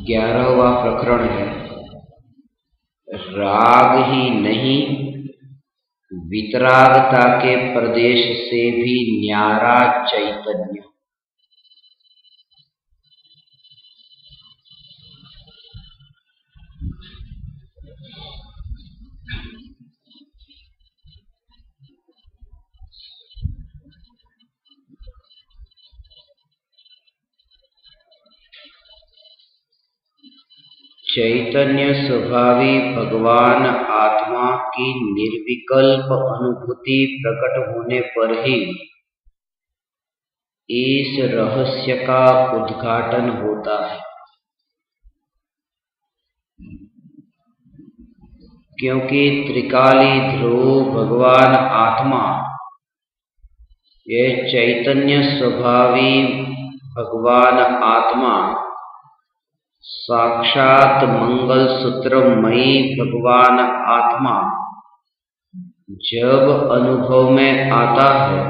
11वां प्रकरण है। राग ही नहीं, वितरागता के प्रदेश से भी न्यारा चैतन्य। चैतन्य स्वभावी भगवान आत्मा की निर्विकल्प अनुभूति प्रकट होने पर ही इस रहस्य का उद्घाटन होता है, क्योंकि त्रिकाली ध्रुव भगवान आत्मा, यह चैतन्य स्वभावी भगवान आत्मा साक्षात मंगल सूत्रमयी भगवान आत्मा जब अनुभव में आता है,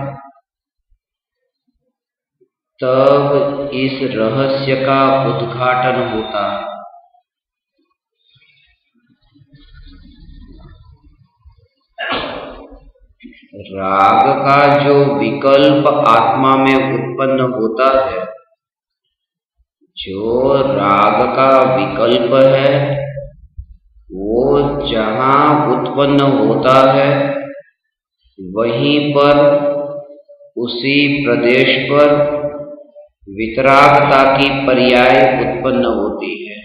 तब इस रहस्य का उद्घाटन होता है। राग का जो विकल्प आत्मा में उत्पन्न होता है, जो राग का विकल्प है, वो जहां उत्पन्न होता है वहीं पर, उसी प्रदेश पर वितरागता की पर्याय उत्पन्न होती है।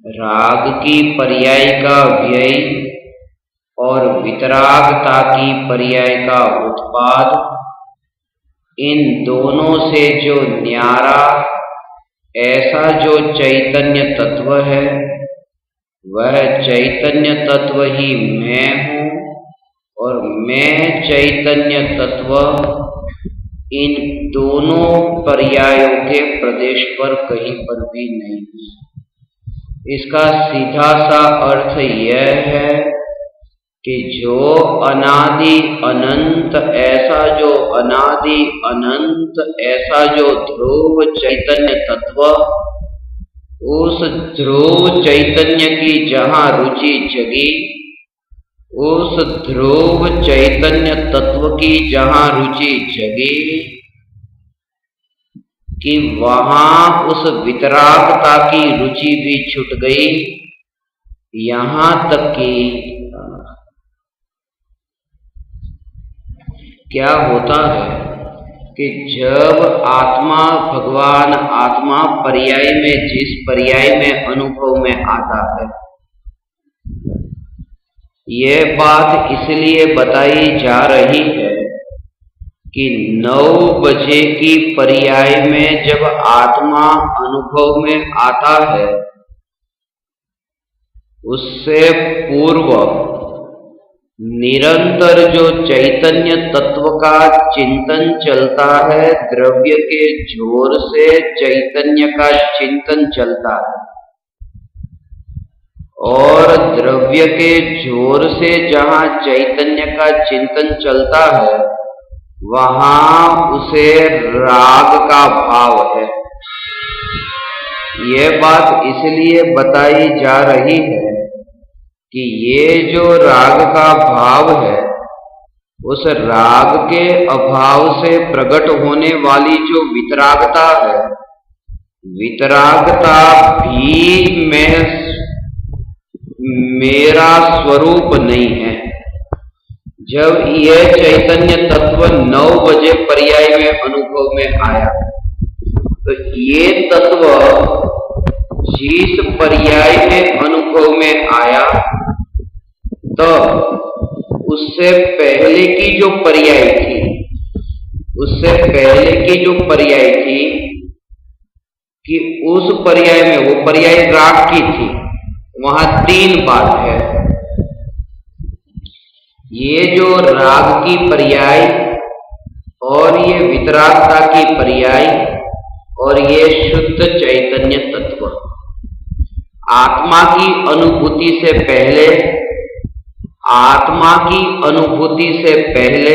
राग की पर्याय का व्यय और वितरागता की पर्याय का उत्पाद, इन दोनों से जो न्यारा ऐसा जो चैतन्य तत्व है, वह चैतन्य तत्व ही मैं हूँ, और मैं चैतन्य तत्व इन दोनों पर्यायों के प्रदेश पर कहीं पर भी नहीं है। इसका सीधा सा अर्थ यह है कि जो अनादि अनंत, ऐसा जो अनादि अनंत, ऐसा जो ध्रुव चैतन्य तत्व, उस ध्रुव चैतन्य की जहां रुचि जगी, उस ध्रुव चैतन्य तत्व की जहां रुचि जगी, कि वहां उस वितरागता की रुचि भी छूट गई। यहां तक कि क्या होता है कि जब आत्मा, भगवान आत्मा पर्याय में, जिस पर्याय में अनुभव में आता है, यह बात इसलिए बताई जा रही है कि 9 बजे की पर्याय में जब आत्मा अनुभव में आता है, उससे पूर्व निरंतर जो चैतन्य तत्व का चिंतन चलता है, द्रव्य के जोर से चैतन्य का चिंतन चलता है, और द्रव्य के जोर से जहां चैतन्य का चिंतन चलता है, वहां उसे राग का भाव है। यह बात इसलिए बताई जा रही है कि ये जो राग का भाव है, उस राग के अभाव से प्रकट होने वाली जो वितरागता है, वितरागता भी मेरा स्वरूप नहीं है। जब यह चैतन्य तत्व 9 बजे पर्याय में अनुभव में आया, तो ये तत्व जिस पर्याय में अनुभव में आया, तो उससे पहले की जो पर्याय थी, उससे पहले की जो पर्याय थी, कि उस पर्याय में, वो पर्याय राग की थी, वहां 3 बात है। ये जो राग की पर्याय, और ये वितरागता की पर्याय, और ये शुद्ध चैतन्य तत्व, आत्मा की अनुभूति से पहले, आत्मा की अनुभूति से पहले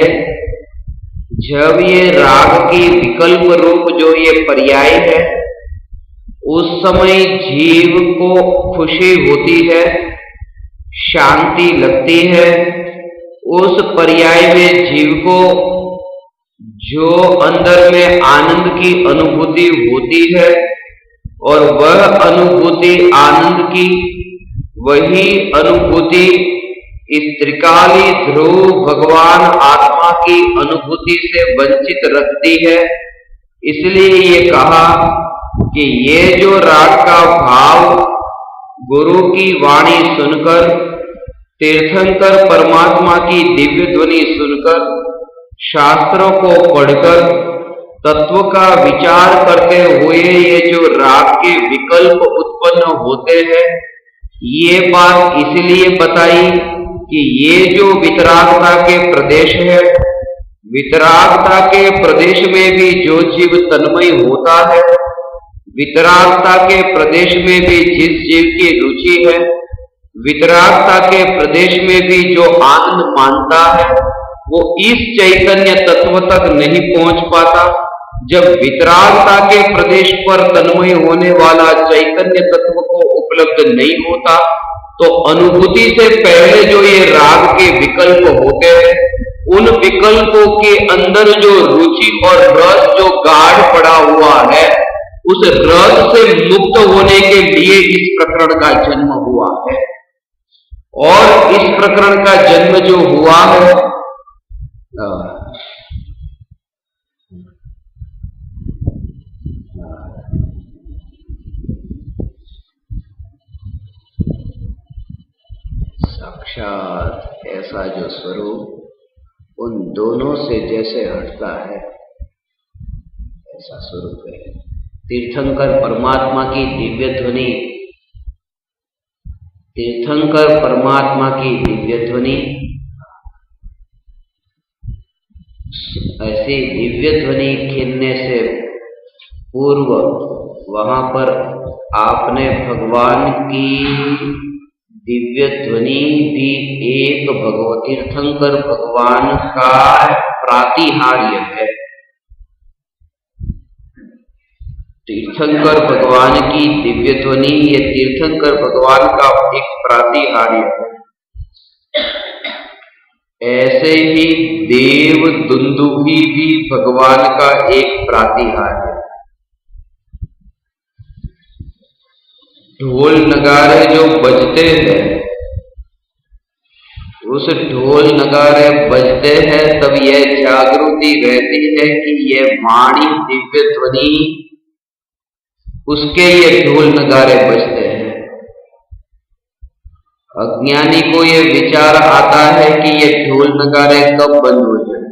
जब ये राग की विकल्प रूप जो ये पर्याय है, उस समय जीव को खुशी होती है, शांति लगती है। उस पर्याय में जीव को जो अंदर में आनंद की अनुभूति होती है, और वह अनुभूति आनंद की, वही अनुभूति इस त्रिकाली ध्रुव भगवान आत्मा की अनुभूति से वंचित रखती है। इसलिए ये कहा कि ये जो राग का भाव गुरु की वाणी सुनकर, तीर्थंकर परमात्मा की दिव्य ध्वनि सुनकर, शास्त्रों को पढ़कर, तत्व का विचार करते हुए ये जो राग के विकल्प उत्पन्न होते हैं, ये बात इसलिए बताई कि ये जो वितरागता के प्रदेश है, वितरागता के प्रदेश में भी जो जीव तन्मय होता है, वितरागता के प्रदेश में भी जिस जीव की रुचि है, वितरागता के प्रदेश में भी जो आनंद मानता है, वो इस चैतन्य तत्व तक नहीं पहुंच पाता। जब वितरागता के प्रदेश पर तन्मय होने वाला चैतन्य तत्व को उपलब्ध नहीं होता, तो अनुभूति से पहले जो ये राग के विकल्प होते हैं, उन विकल्पों के अंदर जो रुचि और रस जो गाढ़ पड़ा हुआ है, उस रस से मुक्त होने के लिए इस प्रकरण का जन्म हुआ है। और इस प्रकरण का जन्म जो हुआ है, साक्षात ऐसा जो स्वरूप उन दोनों से जैसे हटता है, ऐसा स्वरूप है। तीर्थंकर परमात्मा की दिव्य ध्वनि, तीर्थंकर परमात्मा की दिव्य ध्वनि, ऐसी दिव्य ध्वनि खिलने से पूर्व वहां पर आपने भगवान की दिव्य ध्वनि भी एक तीर्थंकर भगवान का प्रातिहार्य है। तीर्थंकर भगवान की दिव्य ध्वनि ये तीर्थंकर भगवान का एक प्रातिहार्य है। ऐसे ही देव दुंदुभी भी भगवान का एक प्रातिहार्य है। ढोल नगारे जो बजते हैं, उस ढोल नगारे बजते हैं, तब यह जागृति रहती है कि यह वाणी दिव्य ध्वनि, उसके ये ढोल नगारे बजते हैं। अज्ञानी को ये विचार आता है कि ये ढोल नगारे कब बंद हो जाए,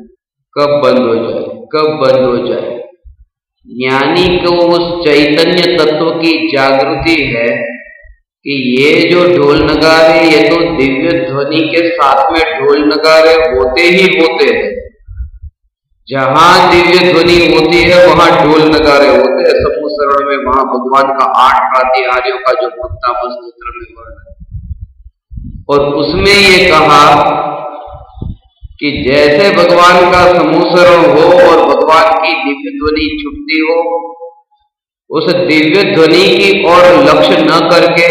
कब बंद हो जाए, कब बंद हो जाए। ज्ञानी को उस चैतन्य तत्व की जागृति है कि ये जो ढोल नगारे, ये तो दिव्य ध्वनि के साथ में ढोल नगारे होते ही होते हैं। जहां दिव्य ध्वनि होती है वहां ढोल नगारे होते हैं। समूह शरण में वहां भगवान का 8 प्रातिहार्यों का जो मुक्तामल सूत्र में वर्णन, और उसमें ये कहा कि जैसे भगवान का समूसरण हो और भगवान की दिव्य ध्वनि छुपती हो, उस दिव्य ध्वनि की ओर लक्ष्य न करके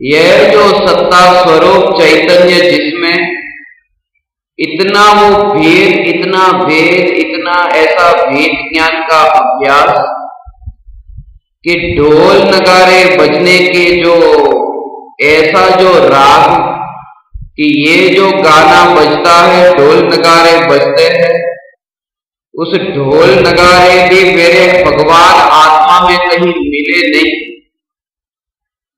यह जो सत्ता स्वरूप चैतन्य, जिसमें इतना वो भेद, इतना भेद, इतना ऐसा भेद ज्ञान का अभ्यास कि ढोल नगारे बजने के जो ऐसा जो राग कि ये जो गाना बजता है, ढोल नगारे बजते हैं, उस ढोल नगारे भी मेरे भगवान आत्मा में कहीं मिले नहीं।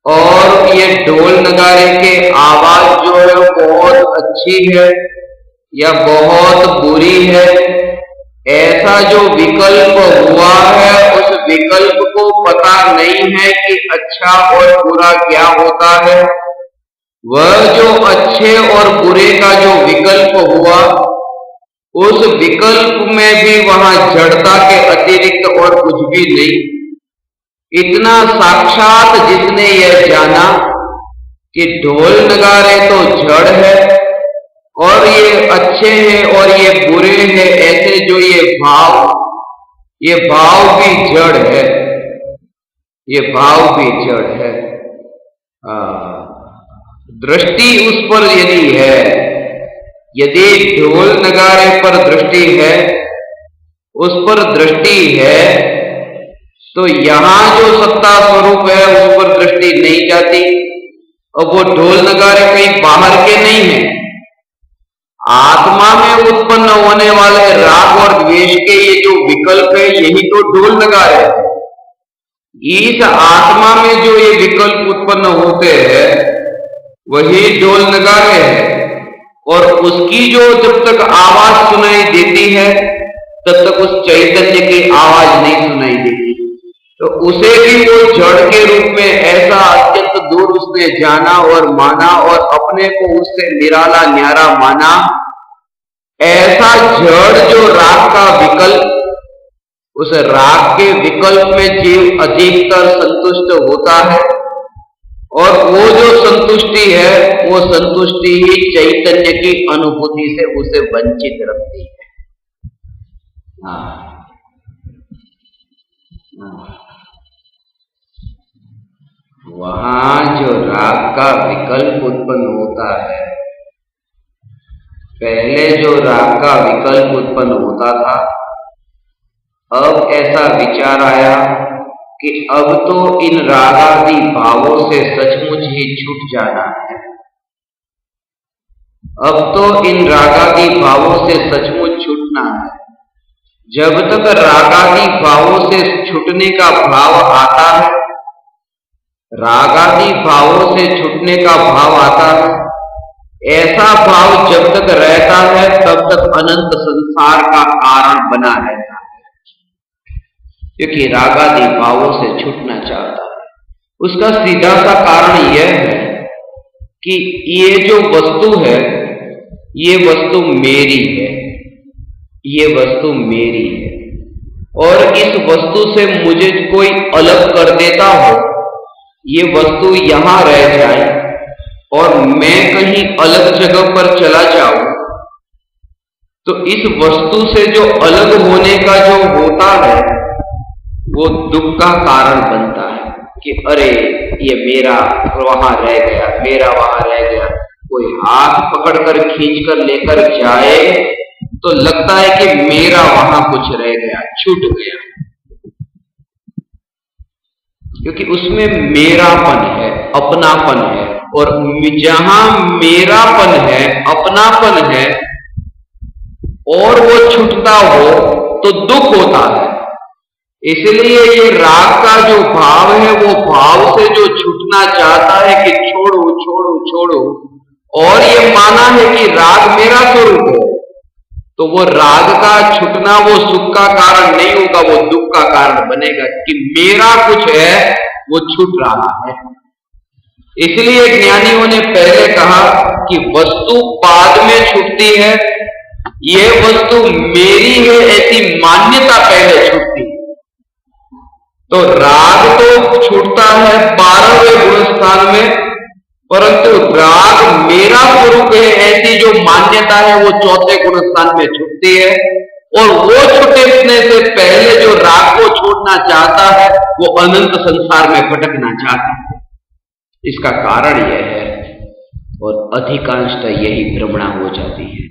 और ये ढोल नगारे के आवाज जो है बहुत अच्छी है या बहुत बुरी है, ऐसा जो विकल्प हुआ है, उस विकल्प को पता नहीं है कि अच्छा और बुरा क्या होता है। वह जो अच्छे और बुरे का जो विकल्प हुआ, उस विकल्प में भी वहां जड़ता के अतिरिक्त और कुछ भी नहीं। इतना साक्षात जिसने यह जाना कि ढोल नगारे तो जड़ है और ये अच्छे हैं और ये बुरे हैं, ऐसे जो ये भाव भी जड़ है, ये भाव भी जड़ है। दृष्टि उस पर यदि है, यदि ढोल नगारे पर दृष्टि है, उस पर दृष्टि है, तो यहां जो सत्ता स्वरूप है उस पर दृष्टि नहीं जाती। और वो ढोल नगारे कहीं बाहर के नहीं है, आत्मा में उत्पन्न होने वाले राग और द्वेष के ये जो विकल्प है, यही तो ढोल नगारे है। इस आत्मा में जो ये विकल्प उत्पन्न होते हैं वही ढोल नगारे है। और उसकी जो जब तक आवाज सुनाई देती है तब तक उस चैतन्य की आवाज नहीं सुनाई देती। तो उसे भी वो जड़ के रूप में ऐसा अत्यंत दूर उसने जाना और माना और अपने को उससे निराला न्यारा माना। ऐसा जड़ जो राग का विकल्प, उस राग के विकल्प में जीव अधिकतर संतुष्ट होता है। और वो जो संतुष्टि है, वो संतुष्टि ही चैतन्य की अनुभूति से उसे वंचित रखती है। वहां जो राग का विकल्प उत्पन्न होता है, पहले जो राग का विकल्प उत्पन्न होता था, अब ऐसा विचार आया कि अब तो इन रागादि भावों से सचमुच ही छूट जाना है। अब तो इन रागादि भावों से सचमुच छूटना है। जब तक रागादि भावों से छूटने का भाव आता है, रागादि भावों से छूटने का भाव आता है, ऐसा भाव जब तक रहता है तब तक अनंत संसार का कारण बना रहता है। क्योंकि रागादि भावों से छूटना चाहता है। उसका सीधा सा कारण यह है कि ये जो वस्तु है, ये वस्तु मेरी है, ये वस्तु मेरी है। और इस वस्तु से मुझे कोई अलग कर देता हो, ये वस्तु यहां रह जाए और मैं कहीं अलग जगह पर चला जाऊं, तो इस वस्तु से जो अलग होने का जो होता है वो दुख का कारण बनता है कि अरे ये मेरा वहां रह गया, मेरा वहां रह गया। कोई हाथ पकड़कर खींचकर लेकर जाए तो लगता है कि मेरा वहां कुछ रह गया, छूट गया, क्योंकि उसमें मेरापन है, अपनापन है। और जहां मेरापन है, अपनापन है और वो छूटता हो तो दुख होता है। इसलिए ये राग का जो भाव है, वो भाव से जो छूटना चाहता है कि छोड़ो छोड़ो छोड़ो, और ये माना है कि राग मेरा स्वरूप है, तो वो राग का छूटना वो सुख का कारण नहीं होगा, वो दुख का कारण बनेगा कि मेरा कुछ है वो छूट रहा है। इसलिए ज्ञानियों ने पहले कहा कि वस्तु बाद में छूटती है, ये वस्तु मेरी है ऐसी मान्यता पहले छूटती है। तो राग तो छूटता है 12वें गुण स्थान में, परंतु राग मेरा स्वरूप है ऐसी जो मान्यता है वो 4थे गुण स्थान में छूटती है। और वो छूटने से पहले जो राग को छोड़ना चाहता है वो अनंत संसार में भटकना चाहता है। इसका कारण यह है, और अधिकांशतः यही भ्रमणा हो जाती है।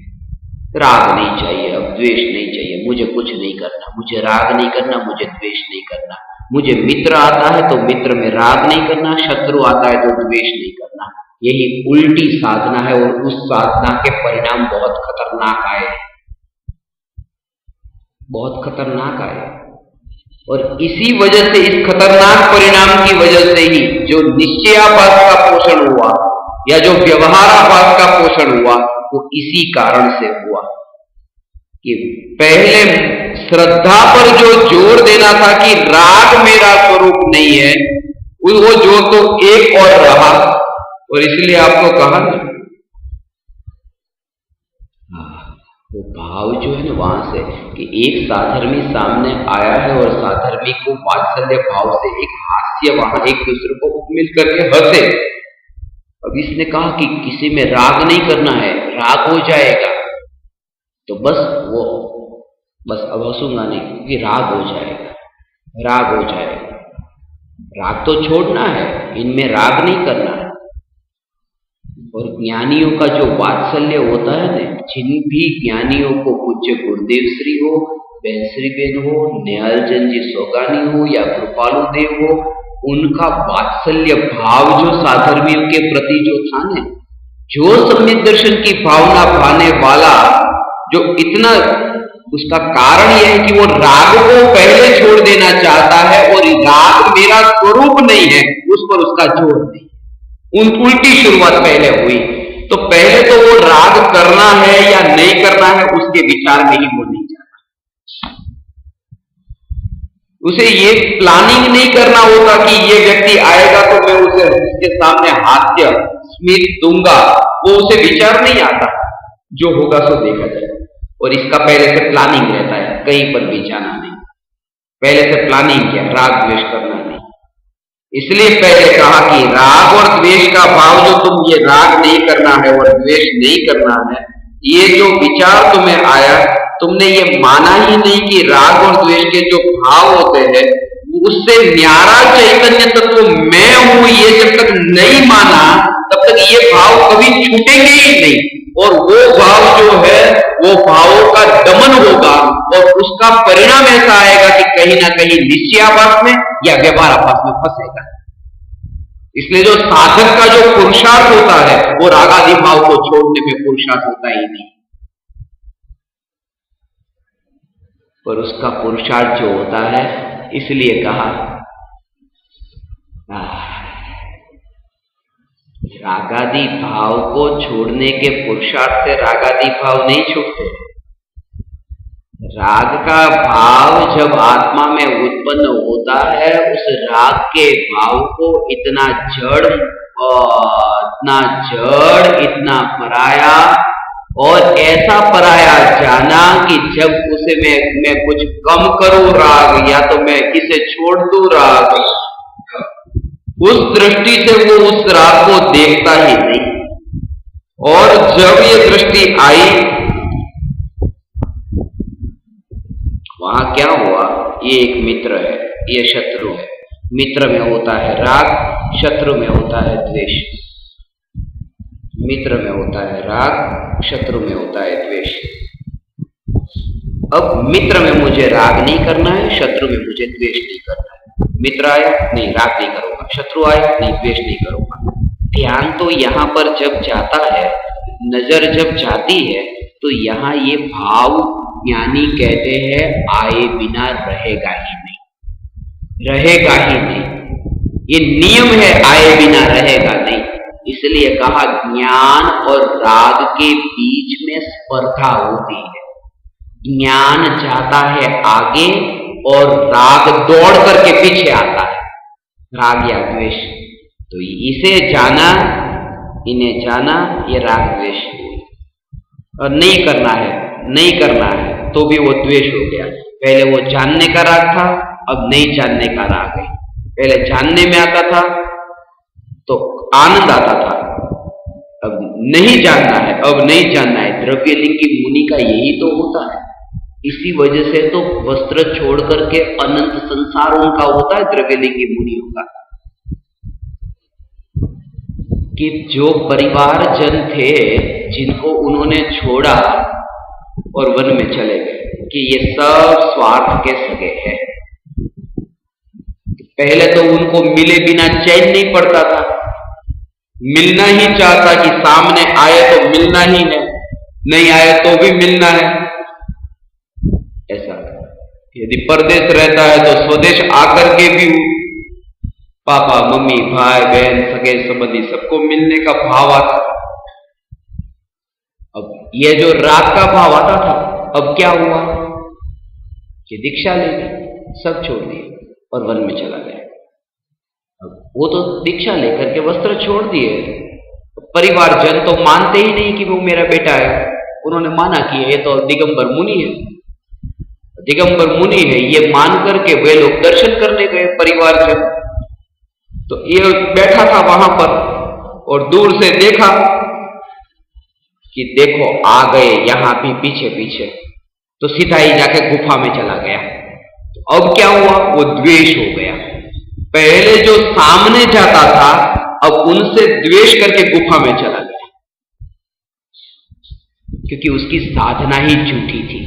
राग नहीं चाहिए, अब द्वेष नहीं चाहिए, मुझे कुछ नहीं करना, मुझे राग नहीं करना, मुझे द्वेष नहीं करना। मुझे मित्र आता है तो मित्र में राग नहीं करना, शत्रु आता है तो द्वेष नहीं करना। यही उल्टी साधना है और उस साधना के परिणाम बहुत खतरनाक आए, बहुत खतरनाक आए। और इसी वजह से, इस खतरनाक परिणाम की वजह से ही जो निश्चयाभास का पोषण हुआ या जो व्यवहाराभास का पोषण हुआ वो इसी कारण से हुआ कि पहले श्रद्धा पर जो जोर देना था कि राग मेरा स्वरूप नहीं है, वो जोर तो एक और रहा। और इसलिए आपको कहा ना, वो भाव जो है ना वहां से कि एक साधर्मी सामने आया है और साधर्मी को वात्सल्य भाव से एक हास्य, वहां एक दूसरे को मिल करके हंसे, अब इसने कहा कि किसी में राग नहीं करना है, राग हो जाएगा, तो बस अब हंसूंगा नहीं क्योंकि राग हो जाएगा, राग हो जाएगा। राग तो छोड़ना है, इनमें राग नहीं करना है। और ज्ञानियों का जो वात्सल्य होता है ना, जिन भी ज्ञानियों को पूज्य गुरुदेव श्री हो, बहनश्री बेन हो, निहालचंद जी सोगानी हो या कृपालु देव हो, उनका वात्सल्य भाव जो साधर्मियों के प्रति जो था ना, जो सम्यक दर्शन की भावना भाने वाला, जो इतना, उसका कारण यह है कि वो राग को पहले छोड़ देना चाहता है और राग मेरा स्वरूप नहीं है, उस पर उसका जोर नहीं। उल्टी शुरुआत पहले हुई, तो पहले तो वो राग करना है या नहीं करना है उसके विचार में ही वो नहीं जाता। उसे ये प्लानिंग नहीं करना होता कि ये व्यक्ति आएगा तो मैं उसे उसके सामने हास्य स्मित दूंगा, वो उसे विचार नहीं आता, जो होगा सो देखा जाएगा। और इसका पहले से प्लानिंग रहता है, कहीं पर भी जाना नहीं, पहले से प्लानिंग किया, राग द्वेष करना नहीं। इसलिए पहले कहा कि राग और द्वेष का भाव जो तुम, ये राग नहीं करना है और द्वेष नहीं करना है, ये जो विचार तुम्हें आया, तुमने ये माना ही नहीं कि राग और द्वेष के जो भाव होते हैं उससे न्यारा चैतन्य तत्व मैं हूं, ये जब तक नहीं माना तब तक ये भाव कभी छूटेंगे ही नहीं। और वो भाव जो है वो भावों का दमन होगा और उसका परिणाम ऐसा आएगा कि कहीं ना कहीं निश्चयाभास में या व्यवहाराभास में फंसेगा। इसलिए जो साधक का जो पुरुषार्थ होता है वो रागादि भाव को छोड़ने में पुरुषार्थ होता ही नहीं, पर उसका पुरुषार्थ जो होता है, इसलिए कहा रागादि भाव को छोड़ने के पुरुषार्थ से रागादि भाव नहीं छूटते। राग का भाव जब आत्मा में उत्पन्न होता है, उस राग के भाव को इतना जड़, इतना पराया और ऐसा पराया जाना कि जब उसे मैं कुछ कम करूं राग, या तो मैं इसे छोड़ दूं राग, उस दृष्टि से वो उस राग को देखता ही नहीं। और जब ये दृष्टि आई, वहां क्या हुआ, ये एक मित्र है, ये शत्रु है। मित्र में होता है राग, शत्रु में होता है द्वेष। मित्र में होता है राग, शत्रु में होता है द्वेष। अब मित्र में मुझे राग नहीं करना है, शत्रु में मुझे द्वेष नहीं करना है। मित्र आया, नहीं राग नहीं करूंगा, शत्रु आया, नहीं द्वेष नहीं करूंगा। ध्यान तो यहां पर जब जाता है, नजर जब जाती है, तो यहां ये भाव ज्ञानी कहते हैं आए बिना रहेगा ही नहीं, रहेगा ही नहीं। ये नियम है, आए बिना रहेगा नहीं। इसलिए कहा ज्ञान और राग के बीच में स्पर्धा होती है। ज्ञान जाता है आगे और राग दौड़ करके पीछे आता है, राग या द्वेष। तो इसे जाना, इन्हें जाना, ये राग द्वेष। और नहीं करना है, नहीं करना है तो भी वो द्वेष हो गया। पहले वो जानने का राग था, अब नहीं जानने का राग है। पहले जानने में आता था तो आनंद आता था, अब नहीं जानना है, अब नहीं जानना है। द्रव्यलिंगी मुनि का यही तो होता है। इसी वजह से तो वस्त्र छोड़ करके अनंत संसार उनका होता है, द्रव्यलिंगी मुनियों का। कि जो परिवार जन थे जिनको उन्होंने छोड़ा और वन में चले गए, कि ये सब स्वार्थ के सगे हैं। पहले तो उनको मिले बिना चैन नहीं पड़ता था, मिलना ही चाहता कि सामने आए तो मिलना ही है, नहीं आए तो भी मिलना है। ऐसा यदि परदेश रहता है तो स्वदेश आकर के भी पापा मम्मी भाई बहन सगे संबंधी सबको मिलने का भाव आता था। अब ये जो राग का भाव आता था, अब क्या हुआ कि दीक्षा ले ली, सब छोड़ दिए और वन में चला गया। अब वो तो दीक्षा लेकर के वस्त्र छोड़ दिए, परिवार जन तो मानते ही नहीं कि वो मेरा बेटा है। उन्होंने माना कि ये तो दिगंबर मुनि है, दिगंबर मुनि है, ये मान करके वे लोग दर्शन करने गए परिवार जन। तो ये बैठा था वहां पर और दूर से देखा कि देखो आ गए यहां भी पीछे पीछे, तो सीधा ही जाके गुफा में चला गया। तो अब क्या हुआ, वो द्वेष हो गया। पहले जो सामने जाता था अब उनसे द्वेष करके गुफा में चला गया, क्योंकि उसकी साधना ही झूठी थी,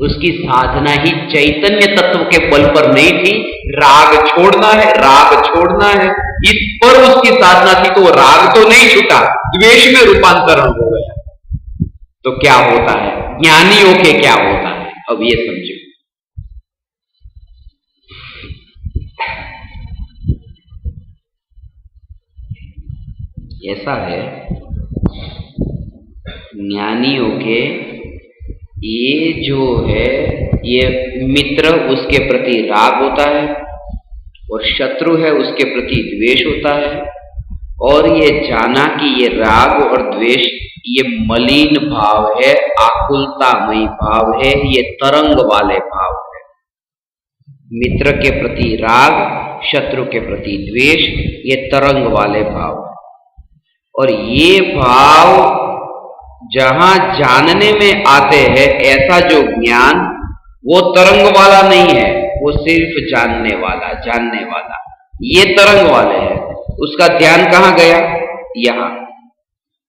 उसकी साधना ही चैतन्य तत्व के बल पर नहीं थी। राग छोड़ना है, राग छोड़ना है, इस पर उसकी साधना थी, तो राग तो नहीं छूटा, द्वेष में रूपांतरण हो गया। तो क्या होता है, ज्ञानियों के क्या होता है, अब ये समझो। ऐसा है, ज्ञानियों के ये जो है, ये मित्र उसके प्रति राग होता है और शत्रु है उसके प्रति द्वेष होता है। और ये जाना कि ये राग और द्वेष ये मलिन भाव है, आकुलतामयी भाव है, ये तरंग वाले भाव है। मित्र के प्रति राग, शत्रु के प्रति द्वेष, ये तरंग वाले भाव है। और ये भाव जहां जानने में आते हैं, ऐसा जो ज्ञान वो तरंग वाला नहीं है, वो सिर्फ जानने वाला, जानने वाला, ये तरंग वाले हैं। उसका ध्यान कहां गया, यहां।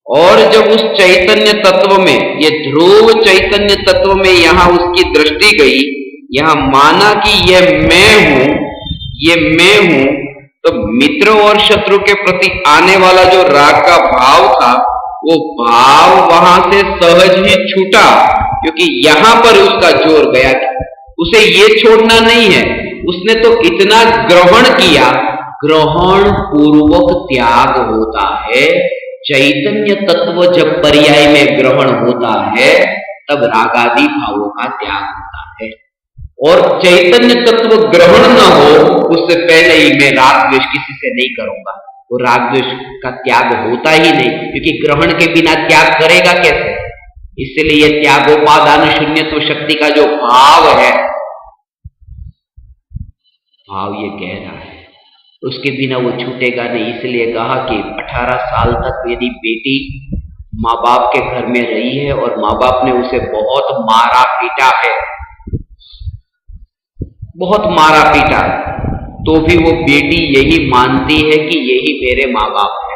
और जब उस चैतन्य तत्व में, ये ध्रुव चैतन्य तत्व में यहां उसकी दृष्टि गई, यहां माना कि ये मैं हूं, ये मैं हूं, तो मित्र और शत्रु के प्रति आने वाला जो राग का भाव था, वो भाव वहां से सहज ही छूटा, क्योंकि यहां पर उसका जोर गया। उसे ये छोड़ना नहीं है, उसने तो इतना ग्रहण किया। ग्रहण पूर्वक त्याग होता है। चैतन्य तत्व जब पर्याय में ग्रहण होता है, तब रागादि भावों का त्याग होता है। और चैतन्य तत्व ग्रहण न हो, उससे पहले ही मैं राग द्वेष किसी से नहीं करूंगा, वो राग द्वेष का त्याग होता ही नहीं, क्योंकि ग्रहण के बिना त्याग करेगा कैसे। इसलिए त्यागोपादान शून्यत्व शक्ति का जो भाव है, भाव ये गहरा है, उसके बिना वो छूटेगा नहीं। इसलिए कहा कि 18 साल तक यदि बेटी माँ बाप के घर में रही है और माँ बाप ने उसे बहुत मारा पीटा है, बहुत मारा पीटा, तो भी वो बेटी यही मानती है कि यही मेरे माँ बाप है।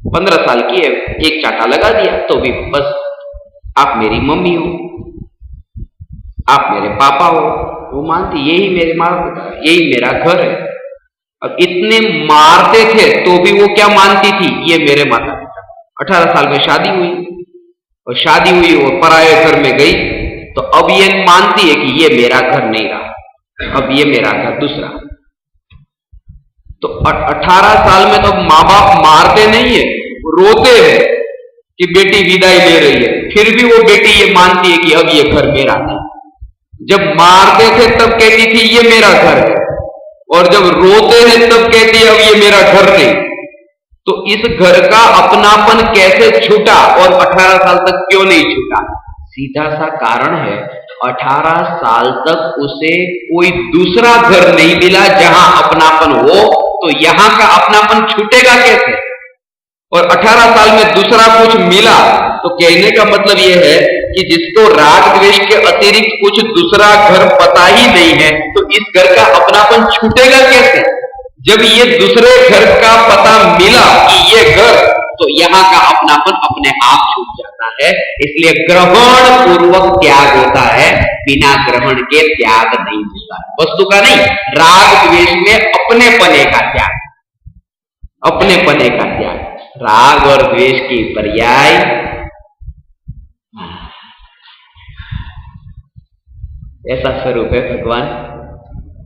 15 साल की है, एक चाटा लगा दिया तो भी बस आप मेरी मम्मी हो, आप मेरे पापा हो, वो मानती यही मेरे माँ बाप, यही मेरा घर है। अब इतने मारते थे तो भी वो क्या मानती थी, ये मेरे माता पिता। 18 साल में शादी हुई, और शादी हुई वो पराये घर में गई, तो अब ये मानती है कि ये मेरा घर नहीं रहा, अब ये मेरा घर दूसरा। तो 18 साल में तो माँ बाप मारते नहीं है, रोते हैं कि बेटी विदाई ले रही है, फिर भी वो बेटी ये मानती है कि अब ये घर मेरा नहीं। जब मारते थे तब कहती थी ये मेरा घर है, और जब रोते हैं तब कहती है अब ये मेरा घर नहीं। तो इस घर का अपनापन कैसे छूटा और 18 साल तक क्यों नहीं छूटा? सीधा सा कारण है, 18 साल तक उसे कोई दूसरा घर नहीं मिला जहां अपनापन हो, तो यहां का अपनापन छूटेगा कैसे? और 18 साल में दूसरा कुछ मिला, तो कहने का मतलब यह है कि जिसको राग द्वेष के अतिरिक्त कुछ दूसरा घर पता ही नहीं है, तो इस घर का अपनापन छूटेगा कैसे? जब ये दूसरे घर का पता मिला कि ये घर, तो यहाँ का अपनापन अपने आप छूट जाता है। इसलिए ग्रहण पूर्वक त्याग होता है, बिना ग्रहण के त्याग नहीं होता। वस्तु का नहीं, राग द्वेष में अपने पने का त्याग, अपने पने का त्याग। राग और द्वेष की पर्याय ऐसा स्वरूप है भगवान।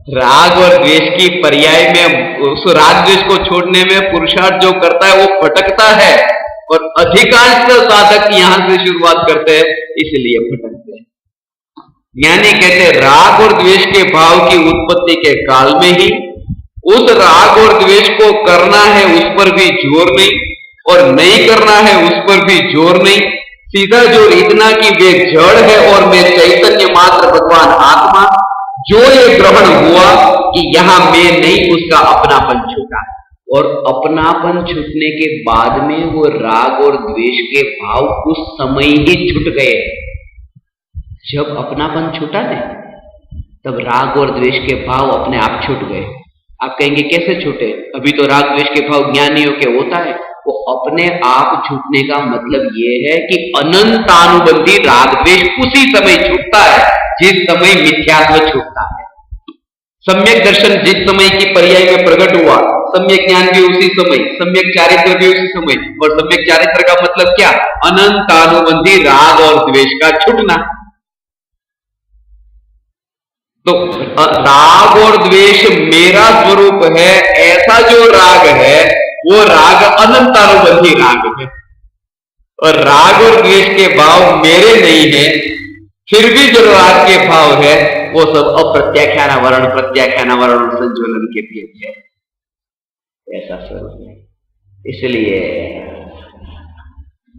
राग और द्वेष की पर्याय में, उस राग द्वेष को छोड़ने में पुरुषार्थ जो करता है वो भटकता है, और अधिकांश साधक यहां से शुरुआत करते हैं, इसलिए भटकते हैं। ज्ञानी कहते हैं राग और द्वेष के भाव की उत्पत्ति के काल में ही उस राग और द्वेष को करना है, उस पर भी जोर नहीं, और नहीं करना है उस पर भी जोर नहीं। सीधा जोर इतना कि वे जड़ है और मैं चैतन्य मात्र भगवान आत्मा। जो ये ग्रहण हुआ कि यहां मैं नहीं, उसका अपनापन छूटा। और अपनापन छूटने के बाद में वो राग और द्वेष के भाव उस समय ही छूट गए। जब अपनापन छूटा ने तब राग और द्वेष के भाव अपने आप छूट गए। आप कहेंगे कैसे छूटे? अभी तो राग द्वेष के भाव ज्ञानियों के होता है। वो अपने आप छूटने का मतलब ये है कि अनंतानुबंधी राग द्वेष उसी समय छूटता है जिस समय मिथ्यात्व छूटता है। सम्यक दर्शन जिस समय की पर्याय में प्रकट हुआ, सम्यक ज्ञान भी उसी समय, सम्यक चारित्र भी उसी समय। और सम्यक चारित्र का मतलब क्या? अनंतानुबंधी राग और द्वेष का छूटना। तो राग और द्वेष मेरा स्वरूप है, ऐसा जो राग है वो राग अनंतानुबंधी राग है। और राग और द्वेष के भाव मेरे नहीं है, फिर भी जो राग के भाव है वो सब अप्रत्याख्यानावरण, प्रत्याख्यानावरण और संज्वलन के भेद है, ऐसा स्वरूप है। इसलिए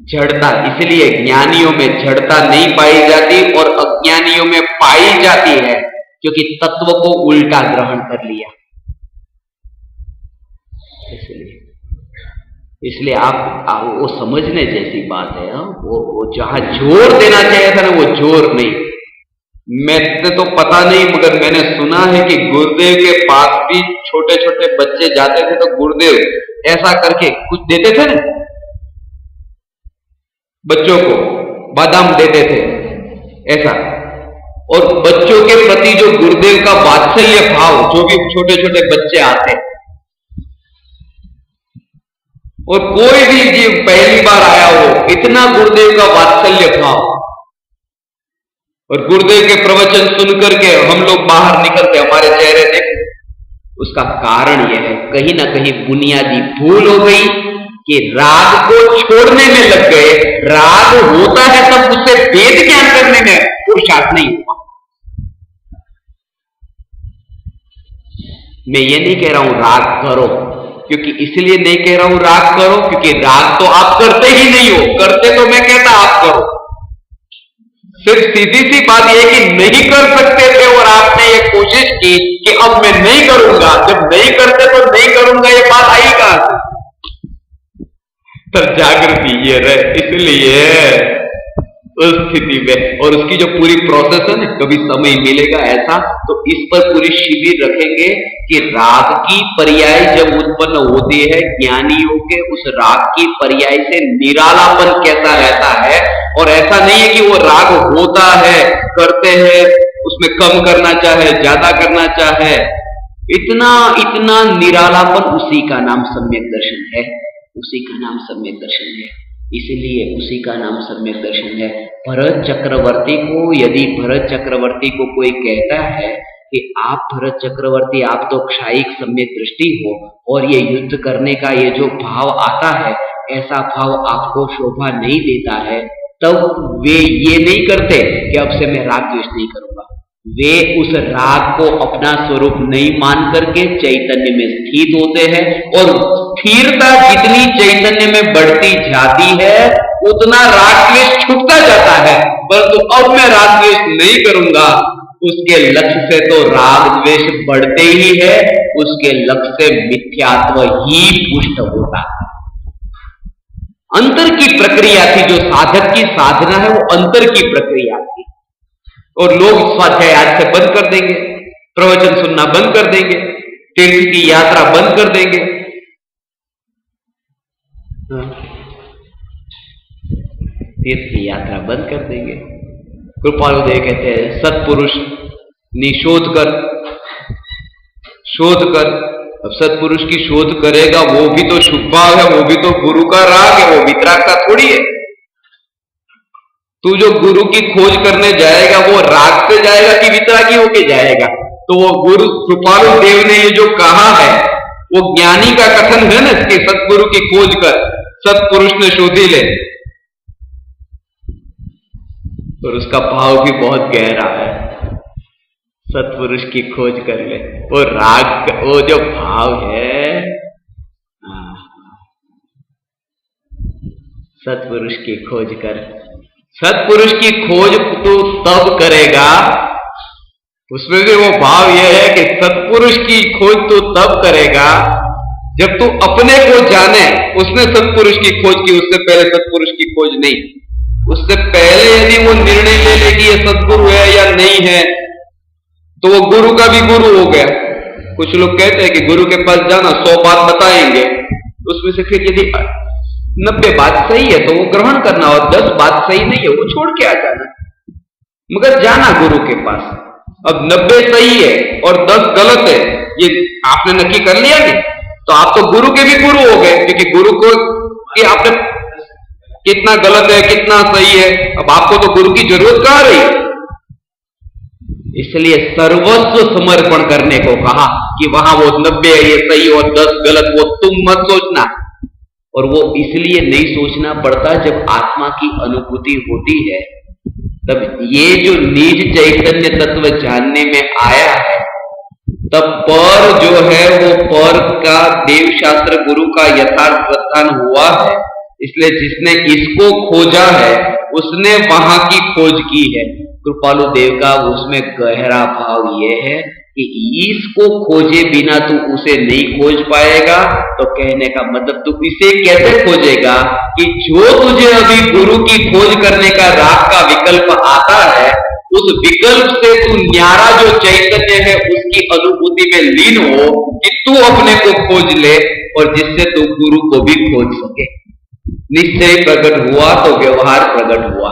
जड़ता, इसलिए ज्ञानियों में जड़ता नहीं पाई जाती और अज्ञानियों में पाई जाती है, क्योंकि तत्व को उल्टा ग्रहण कर लिया। इसलिए आप वो समझने जैसी बात है। वो जहां जोर देना चाहिए था ना, वो जोर नहीं। मैं तो पता नहीं, मगर मैंने सुना है कि गुरुदेव के पास भी छोटे छोटे बच्चे जाते थे तो गुरुदेव ऐसा करके कुछ देते थे ना, बच्चों को बादाम देते थे ऐसा। और बच्चों के प्रति जो गुरुदेव का वात्सल्य भाव, जो भी छोटे छोटे बच्चे आते और कोई भी जीव पहली बार आया हो, इतना गुरुदेव का वात्सल्य भाव। और गुरुदेव के प्रवचन सुनकर के हम लोग बाहर निकलते, हमारे चेहरे देख। उसका कारण यह है, कहीं ना कहीं बुनियादी भूल हो गई कि राग को छोड़ने में लग गए। राग होता है तब उससे वेद ज्ञान करने में पुरुषार्थ नहीं हुआ। मैं ये नहीं कह रहा हूं राग करो, क्योंकि इसलिए नहीं कह रहा हूं राग करो क्योंकि राग तो आप करते ही नहीं हो। करते तो मैं कहता आप करो। सिर्फ सीधी सी बात यह कि नहीं कर सकते थे और आपने ये कोशिश की कि अब मैं नहीं करूंगा। जब नहीं करते तो नहीं करूंगा, ये बात आई कहां से? तब जागृति ये रहे। इसलिए उस स्थिति में, और उसकी जो पूरी प्रोसेस है ना, कभी समय मिलेगा ऐसा तो इस पर पूरी शिविर रखेंगे कि राग की पर्याय जब उत्पन्न होती है, ज्ञानियों के उस राग की पर्याय से निरालापन कैसा रहता है। और ऐसा नहीं है कि वो राग होता है, करते हैं, उसमें कम करना चाहे, ज्यादा करना चाहे, इतना इतना निरालापन, उसी का नाम सम्यक दर्शन है। उसी का नाम सम्यक दर्शन है। इसलिए उसी का नाम सम्यक दर्शन है। भरत चक्रवर्ती को, यदि भरत चक्रवर्ती को कोई कहता है कि आप भरत चक्रवर्ती, आप तो क्षायिक सम्यक दृष्टि हो और ये युद्ध करने का ये जो भाव आता है, ऐसा भाव आपको शोभा नहीं देता है, तब वे ये नहीं करते कि अब से मैं राग द्वेष नहीं करूंगा। वे उस राग को अपना स्वरूप नहीं मान करके चैतन्य में स्थित होते हैं। और स्थिरता जितनी चैतन्य में बढ़ती जाती है, उतना राग द्वेष छूटता जाता है। परंतु अब मैं राग द्वेष नहीं करूंगा, उसके लक्ष्य से तो राग द्वेष बढ़ते ही है, उसके लक्ष्य से मिथ्यात्व ही पुष्ट होता है। अंतर की प्रक्रिया थी, जो साधक की साधना है वो अंतर की प्रक्रिया थी। और लोग स्वाध्याय आज से बंद कर देंगे, प्रवचन सुनना बंद कर देंगे, तीर्थ की यात्रा बंद कर देंगे। तीर्थ की यात्रा बंद कर देंगे। कृपालुदेव कहते हैं सत्पुरुष निशोध कर, शोध कर। अब सत्पुरुष की शोध करेगा, वो भी तो शुभ भाव है, वो भी तो गुरु का राग है, वो वितराग का थोड़ी है। तू जो गुरु की खोज करने जाएगा वो राग से जाएगा कि वितरागी होके जाएगा? तो वो गुरु कृपालु देव ने ये जो कहा है वो ज्ञानी का कथन है ना, कि सतगुरु की खोज कर, सत्पुरुष ने शोधी ले। और उसका भाव भी बहुत गहरा है, सत्पुरुष की खोज कर ले। वो राग, वो जो भाव है, सत्पुरुष की खोज कर। सत्पुरुष की खोज तो तब करेगा, उसमें भी वो भाव यह है कि सत्पुरुष की खोज तो तब करेगा जब तू अपने को जाने, उसने सत्पुरुष की खोज की, उससे पहले सत्पुरुष की खोज नहीं। उससे पहले यदि वो निर्णय ले ले कि ये सद्गुरु है या नहीं है, तो वो गुरु का भी गुरु हो गया। कुछ लोग कहते हैं कि गुरु के पास जाना 100 बात बताएंगे, उसमें से फिर यदि 90 बात सही है तो वो ग्रहण करना, और 10 बात सही नहीं है वो छोड़ के आ जाना, मगर जाना गुरु के पास। अब 90 सही है और 10 गलत है, ये आपने नक्की कर लिया नहीं, तो आप तो गुरु के भी गुरु हो गए, क्योंकि गुरु को कि आपने कितना गलत है कितना सही है, अब आपको तो गुरु की जरूरत कहां रही। इसलिए सर्वस्व समर्पण करने को कहा कि वहां वो 90 है ये सही और 10 गलत, वो तुम मत सोचना। और वो इसलिए नहीं सोचना पड़ता, जब आत्मा की अनुभूति होती है तब ये जो निज चैतन्य तत्व जानने में आया है, तब पर जो है वो पर का देव शास्त्र गुरु का यथार्थ प्रस्थान हुआ है। इसलिए जिसने इसको खोजा है उसने वहां की खोज की है। कृपालु देव का उसमें गहरा भाव यह है कि इसको खोजे बिना तू उसे नहीं खोज पाएगा। तो कहने का मतलब तू इसे कैसे खोजेगा कि जो तुझे अभी गुरु की खोज करने का राग का विकल्प आता है, उस विकल्प से तू न्यारा जो चैतन्य है उसकी अनुभूति में लीन हो, कि तू अपने को खोज ले और जिससे तू गुरु को भी खोज सके। निश्चय प्रकट हुआ तो व्यवहार प्रकट हुआ।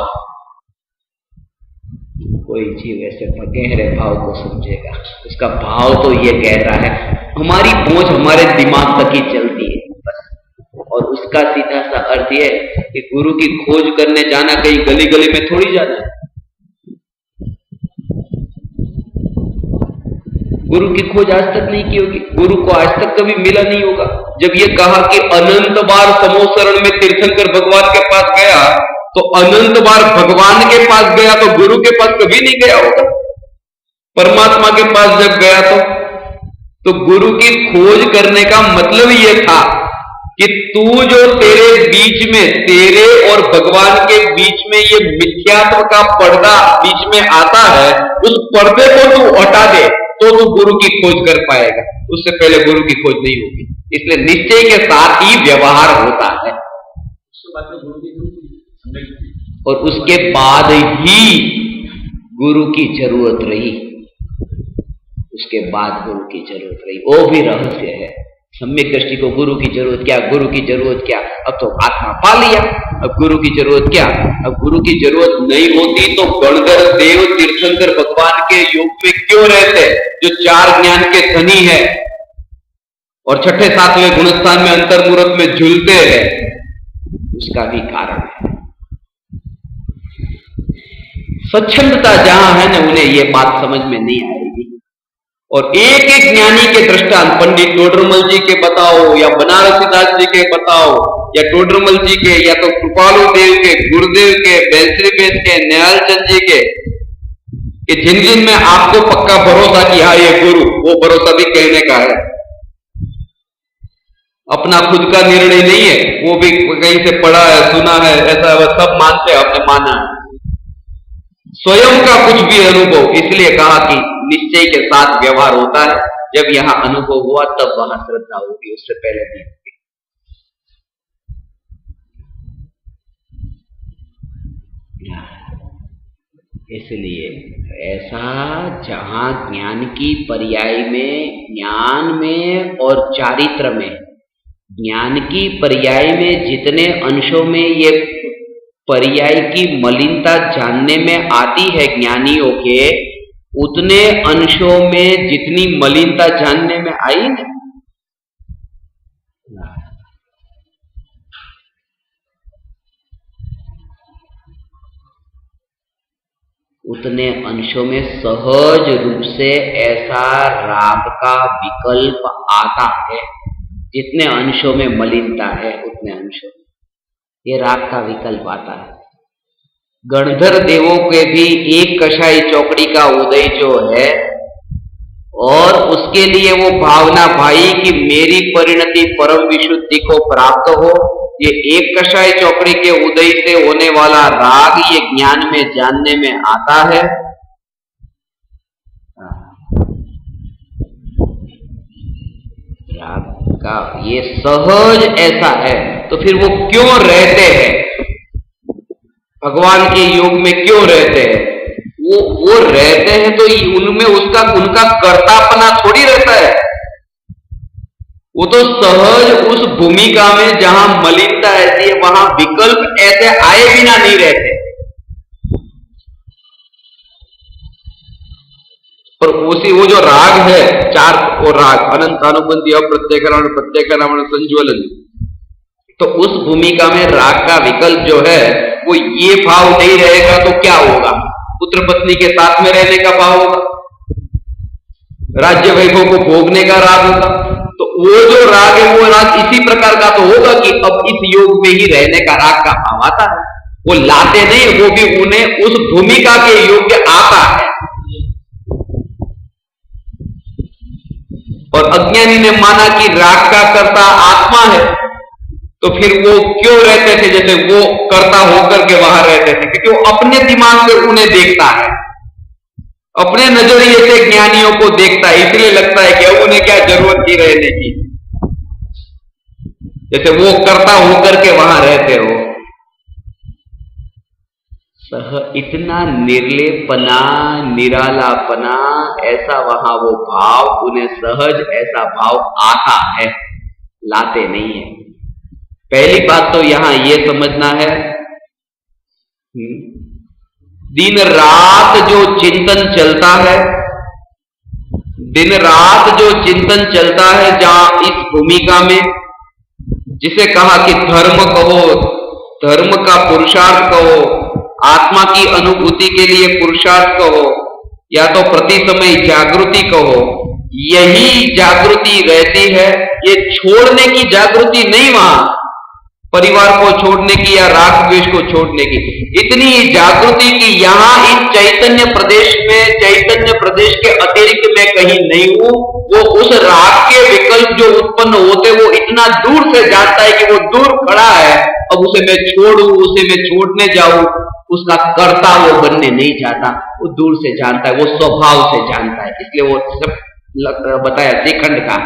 कोई जीव ऐसे गहरे भाव को समझेगा, उसका भाव तो ये गहरा है, हमारी पहुंच हमारे दिमाग तक ही चलती है बस। और उसका सीधा सा अर्थ यह है कि गुरु की खोज करने जाना कहीं गली गली में थोड़ी जाना है। गुरु की खोज आज तक नहीं की होगी, गुरु को आज तक कभी मिला नहीं होगा। जब ये कहा कि अनंत बार समोसरण में तीर्थंकर भगवान के पास गया, तो अनंत बार भगवान के पास गया तो गुरु के पास कभी नहीं गया होगा। परमात्मा के पास जब गया तो गुरु की खोज करने का मतलब यह था कि तू जो तेरे बीच में, तेरे और भगवान के बीच में ये मिथ्यात्व का पर्दा बीच में आता है, उस पर्दे को तू हटा दे तो तू गुरु की खोज कर पाएगा। उससे पहले गुरु की खोज नहीं होगी। इसलिए निश्चय के साथ ही व्यवहार होता है, और उसके बाद ही गुरु की जरूरत रही। उसके बाद गुरु की जरूरत रही, वो भी रहस्य है। सम्यक दृष्टि को गुरु की जरूरत क्या, गुरु की जरूरत क्या, अब तो आत्मा पा लिया, अब गुरु की जरूरत क्या। अब गुरु की जरूरत नहीं होती तो गणधर देव तीर्थंकर भगवान के योग में क्यों रहते, जो 4 ज्ञान के धनी है और 6ठे 7वें गुणस्थान में अंतर्मुहूर्त में झूलते हैं। उसका भी कारण है स्वच्छंदता जहां है ना, उन्हें यह बात समझ में नहीं आएगी। और एक एक ज्ञानी के दृष्टांत, पंडित टोडरमल जी के बताओ या बनारसीदास जी के बताओ या टोडरमल जी के, या तो कृपालु देव के, गुरुदेव के, बेंसरी बेस के, निहाल चंद जी के, कि जिन जिन में आपको पक्का भरोसा कि हाँ ये गुरु, वो भरोसा भी कहने का है। अपना खुद का निर्णय नहीं है, वो भी कहीं से पढ़ा है, सुना है, ऐसा सब मानते हैं, आपने माना है, स्वयं का कुछ भी अनुभव। इसलिए कहा कि निश्चय के साथ व्यवहार होता है। जब यहां अनुभव हुआ तब वहां श्रद्धा होगी, उससे पहले नहीं होगी। इसलिए ऐसा जहां ज्ञान की पर्याय में, ज्ञान में और चारित्र में, ज्ञान की पर्याय में जितने अंशों में ये पर्याय की मलिनता जानने में आती है ज्ञानियों के, उतने अंशों में जितनी मलिनता जानने में आई ना, उतने अंशों में सहज रूप से ऐसा राग का विकल्प आता है। जितने अंशों में मलिनता है उतने अंशों में ये राग का विकल्प आता है। गणधर देवों के भी एक कषाई चौकड़ी का उदय जो है, और उसके लिए वो भावना भाई कि मेरी परिणति परम विशुद्धि को प्राप्त हो, ये एक कषाई चौकड़ी के उदय से होने वाला राग ये ज्ञान में जानने में आता है। राग का ये सहज ऐसा है, तो फिर वो क्यों रहते हैं, भगवान के योग में क्यों रहते हैं? वो रहते हैं तो उनमें उनका कर्तापना थोड़ी रहता है। वो तो सहज उस भूमिका में जहां मलिनता ऐसी है वहां विकल्प ऐसे आए बिना नहीं रहते। और उसी वो जो राग है, चार वो राग अनंत अनुबंधी अप्रत्ययकरण प्रत्ययकरण संज्वलन, तो उस भूमिका में राग का विकल्प जो है वो ये भाव नहीं रहेगा तो क्या होगा? पुत्र पत्नी के साथ में रहने का भाव होगा, राज्य वैभव को भोगने का राग होगा। तो वो जो राग है वो राग इसी प्रकार का तो होगा कि अब इस योग में ही रहने का राग का भाव आता है। वो लाते नहीं, वो भी उन्हें उस भूमिका के योग्य आता है। और अज्ञानी ने माना कि राग का कर्ता आत्मा है, तो फिर वो क्यों रहते थे जैसे वो कर्ता होकर के वहां रहते थे? क्योंकि वो अपने दिमाग से उन्हें देखता है, अपने नजरिए से ज्ञानियों को देखता है, इसलिए लगता है कि अब उन्हें क्या जरूरत थी रहने की, जैसे वो कर्ता होकर के वहां रहते हो। इतना निर्लेपना निरालापना ऐसा वहां वो भाव, उन्हें सहज ऐसा भाव आता है, लाते नहीं है। पहली बात तो यहां ये समझना है, दिन रात जो चिंतन चलता है, दिन रात जो चिंतन चलता है जहां इस भूमिका में, जिसे कहा कि धर्म कहो, धर्म का पुरुषार्थ कहो, आत्मा की अनुभूति के लिए पुरुषार्थ कहो, या तो प्रति समय जागृति कहो, यही जागृति रहती है। ये छोड़ने की जागृति नहीं, वहां परिवार को छोड़ने की या राग द्वेष को छोड़ने की, इतनी ही जागृति की यहां इस चैतन्य प्रदेश में, चैतन्य प्रदेश के अतिरिक्त मैं कहीं नहीं हूं। वो उस राग के विकल्प जो उत्पन्न होते वो इतना दूर से जानता है कि वो दूर खड़ा है, अब उसे मैं छोड़ू, उसे मैं छोड़ने जाऊं, उसका कर्ता वो बनने नहीं चाहता, वो दूर से जानता है, वो स्वभाव से जानता है। इसलिए वो सब बताया शिखंड का,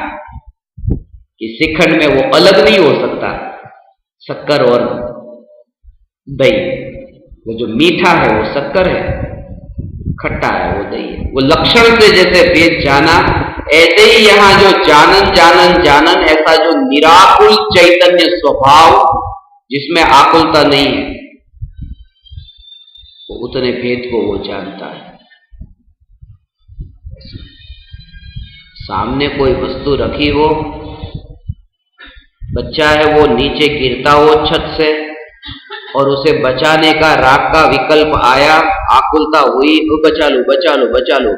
कि शिखंड में वो अलग नहीं हो सकता। शक्कर और दही, वो जो मीठा है वो शक्कर है, खट्टा है वो दही है। वो लक्षण से जैसे भेद जाना, ऐसे ही यहां जो जानन जानन जानन, ऐसा जो निराकुल चैतन्य स्वभाव जिसमें आकुलता नहीं है, वो उतने भेद को वो जानता है। सामने कोई वस्तु रखी हो, बच्चा है वो नीचे गिरता हो छत से, और उसे बचाने का राग का विकल्प आया, आकुलता हुई, बचा लो बचा लो बचा लो,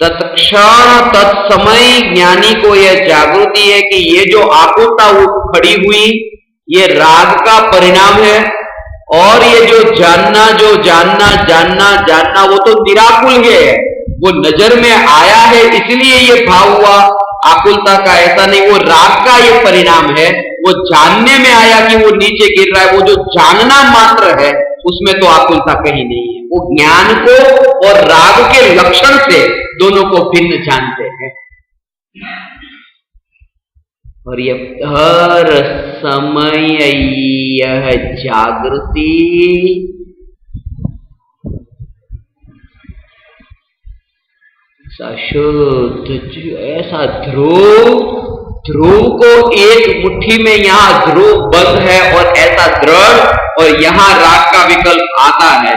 तत्क्षण तत्समय ज्ञानी को यह जागृति है कि ये जो आकुलता खड़ी हुई ये राग का परिणाम है, और ये जो जानना जानना जानना वो तो निराकुल है, वो नजर में आया है इसलिए ये भाव हुआ। आकुलता का ऐसा नहीं, वो राग का ये परिणाम है। वो जानने में आया कि वो नीचे गिर रहा है, वो जो जानना मात्र है उसमें तो आकुलता कहीं नहीं है। वो ज्ञान को और राग के लक्षण से दोनों को भिन्न जानते हैं। और ये हर समय यह जागृति शुद्ध ऐसा ध्रुव को एक मुट्ठी में यहां ध्रुव बंद है और ऐसा दृढ़, और यहां राग का विकल्प आता है,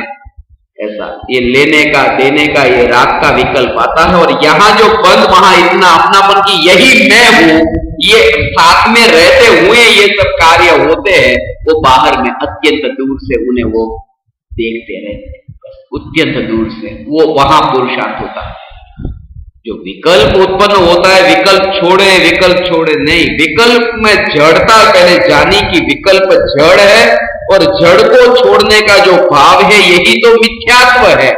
ऐसा ये लेने का देने का ये राग का विकल्प आता है। और यहां जो बंद, वहां इतना अपनापन की यही मैं हूं, ये साथ में रहते हुए ये सब कार्य होते हैं, वो बाहर में अत्यंत दूर से उन्हें वो देखते रहते हैं, अत्यंत दूर से। वो वहां पुरुषार्थ होता है। जो विकल्प उत्पन्न होता है, विकल्प छोड़े नहीं, विकल्प में जड़ता पहले जानी कि विकल्प जड़ है, और जड़ को छोड़ने का जो भाव है यही तो मिथ्यात्व है।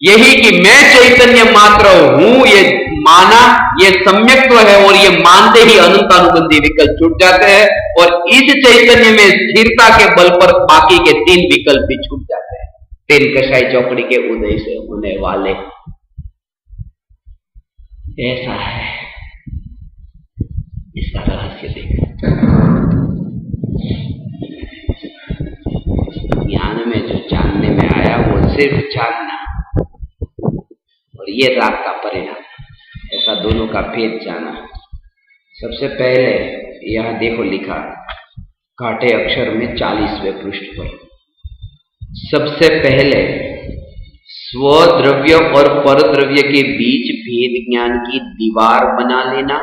यही कि मैं चैतन्य मात्र हूं, ये माना, ये सम्यक्त्व है, और ये मानते ही अनंतानुबंधी विकल्प छूट जाते हैं, और इस चैतन्य में स्थिरता के बल पर बाकी के 3 विकल्प भी छूट जाते हैं। 3 कषाय चौकड़ी के उदय से होने वाले, ऐसा है इसका रहस्य। करके देखें। ज्ञान में जो जानने में आया वो सिर्फ जानना, और ये राग का परिणाम, ऐसा दोनों का भेद जाना। सबसे पहले यह देखो लिखा काटे अक्षर में 40वें पृष्ठ पर, सबसे पहले स्वद्रव्य और परद्रव्य के बीच भेद ज्ञान की दीवार बना लेना।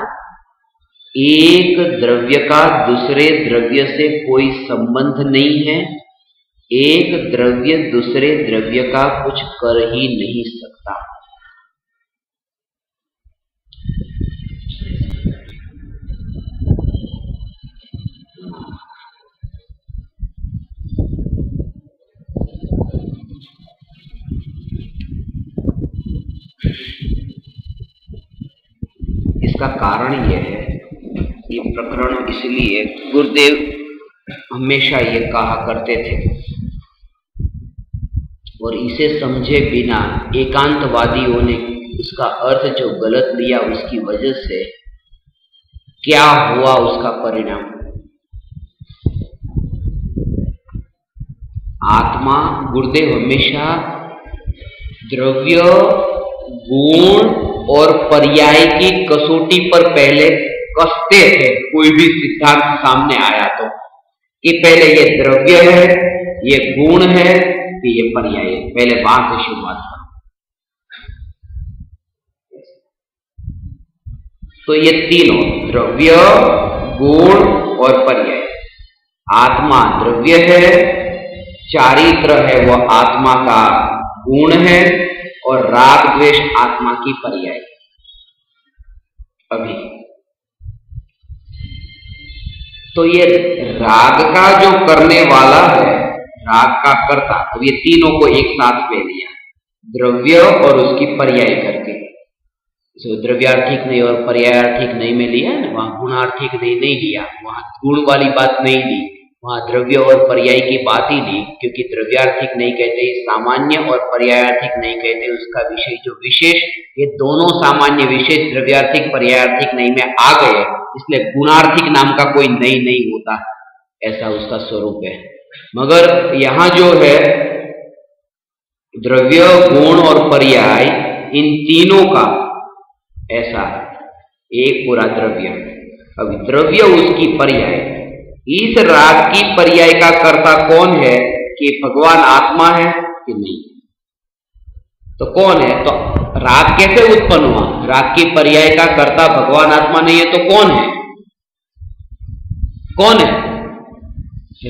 एक द्रव्य का दूसरे द्रव्य से कोई संबंध नहीं है, एक द्रव्य दूसरे द्रव्य का कुछ कर ही नहीं सकता। इसका कारण यह है, ये प्रकरण इसलिए गुरुदेव हमेशा ये कहा करते थे, और इसे समझे बिना एकांतवादियों ने उसका अर्थ जो गलत लिया, उसकी वजह से क्या हुआ उसका परिणाम। आत्मा, गुरुदेव हमेशा द्रव्य, गुण और पर्याय की कसौटी पर पहले कसते थे। कोई भी सिद्धांत सामने आया तो कि पहले ये द्रव्य है, ये गुण है, कि ये पर्याय है, पहले वहां से शुरुआत करो। तो ये तीनों द्रव्य, गुण और पर्याय, आत्मा द्रव्य है, चारित्र है वो आत्मा का गुण है, और राग द्वेष आत्मा की पर्याय। अभी तो ये राग का जो करने वाला है, राग का कर्ता, अब ये तीनों को एक साथ ले लिया, द्रव्य और उसकी पर्याय करके। तो द्रव्यार्थिक नहीं और पर्यायार्थिक नहीं में लिया ना, वहां गुणार्थिक नहीं लिया, वहां गुण वाली बात नहीं ली, वहां द्रव्य और पर्याय की बात ही ली, क्योंकि द्रव्यार्थिक नहीं कहते सामान्य और पर्यायार्थिक नहीं कहते उसका विषय जो विशेष, ये दोनों सामान्य विशेष द्रव्यार्थिक पर्यायार्थिक नहीं में आ गए, इसलिए गुणार्थिक नाम का कोई नहीं होता, ऐसा उसका स्वरूप है। मगर यहां जो है द्रव्य, गुण और पर्याय, इन तीनों का ऐसा एक पूरा द्रव्य। अब द्रव्य उसकी पर्याय, इस राग की पर्याय का कर्ता कौन है, कि भगवान आत्मा है कि नहीं? तो कौन है? तो राग कैसे उत्पन्न हुआ? राग की पर्याय का कर्ता भगवान आत्मा नहीं है तो कौन है? कौन है?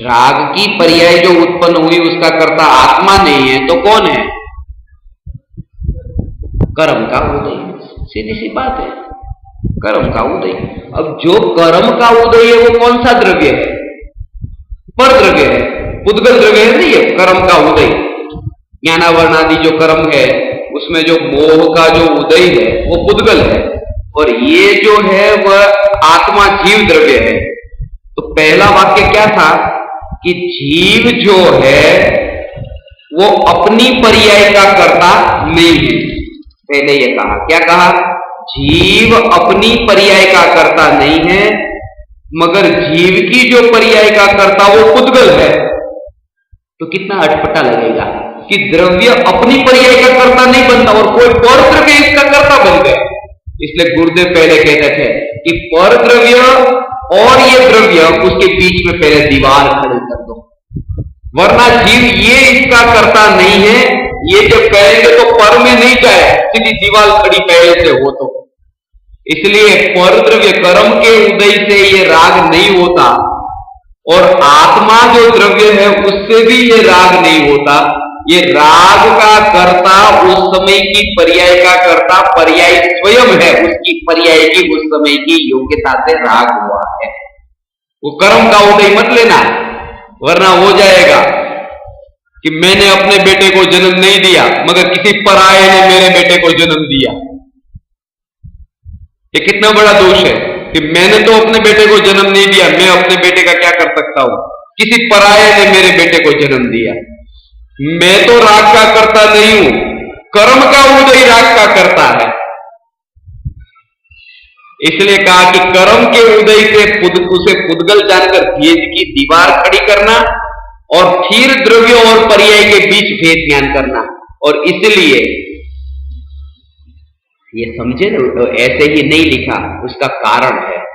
राग की पर्याय जो उत्पन्न हुई उसका कर्ता आत्मा नहीं है तो कौन है? कर्म का उदय। सीधी सी बात है, कर्म का उदय। अब जो कर्म का उदय है वो कौन सा द्रव्य है? पर द्रव्य है, पुद्गल द्रव्य है नहीं है कर्म का उदय। ज्ञानावरण आदि जो कर्म है उसमें जो मोह का जो उदय है वो पुद्गल है, और ये जो है वह आत्मा जीव द्रव्य है। तो पहला वाक्य क्या था कि जीव जो है वो अपनी पर्याय का कर्ता नहीं है। पहले ये कहा, क्या कहा? जीव अपनी पर्याय का कर्ता नहीं है, मगर जीव की जो पर्याय का कर्ता वो पुद्गल है। तो कितना अटपटा लगेगा कि द्रव्य अपनी पर्याय का कर्ता नहीं बनता और कोई पर द्रव्य इसका कर्ता बन गया। इसलिए गुरुदेव पहले कहते थे कि पर द्रव्य और ये द्रव्य, उसके बीच में पहले दीवार खड़ी कर दो, वरना जीव ये इसका कर्ता नहीं है। ये जब कहेंगे तो पर में नहीं जाए, सीधी दीवार खड़ी पहले से हो तो। इसलिए पर द्रव्य कर्म के उदय से ये राग नहीं होता, और आत्मा जो द्रव्य है उससे भी ये राग नहीं होता। ये राग का कर्ता उस समय की पर्याय का कर्ता पर्याय स्वयं है, उसकी पर्याय की उस समय की योग्यता से राग हुआ है। वो कर्म का उदय मत लेना, वरना हो जाएगा कि मैंने अपने बेटे को जन्म नहीं दिया मगर किसी पराये ने मेरे बेटे को जन्म दिया। ये कितना बड़ा दोष है कि मैंने तो अपने बेटे को जन्म नहीं दिया, मैं अपने बेटे का क्या कर सकता हूं? किसी पराये ने मेरे बेटे को जन्म दिया। मैं तो राग का कर्ता नहीं हूं, कर्म का उदय राग का करता है। इसलिए कहा कि कर्म के उदय से उसे पुद्गल जानकर भेद की दीवार खड़ी करना और फिर द्रव्य और पर्याय के बीच भेद ज्ञान करना। और इसलिए ये समझे ना, ऐसे ही नहीं लिखा, उसका कारण है।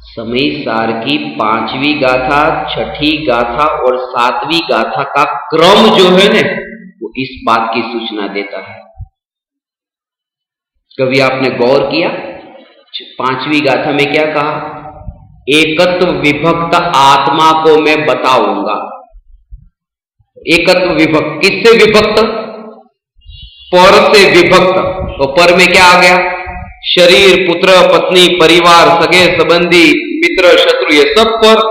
समय सार की 5वीं गाथा, 6ठी गाथा और 7वीं गाथा का क्रम जो है ना, वो इस बात की सूचना देता है। कभी आपने गौर किया 5वीं गाथा में क्या कहा? एकत्व विभक्त आत्मा को मैं बताऊंगा। एकत्व विभक्त, किससे विभक्त? पर से विभक्त। तो पर में क्या आ गया? शरीर, पुत्र, पत्नी, परिवार, सगे संबंधी, मित्र, शत्रु, ये सब पर।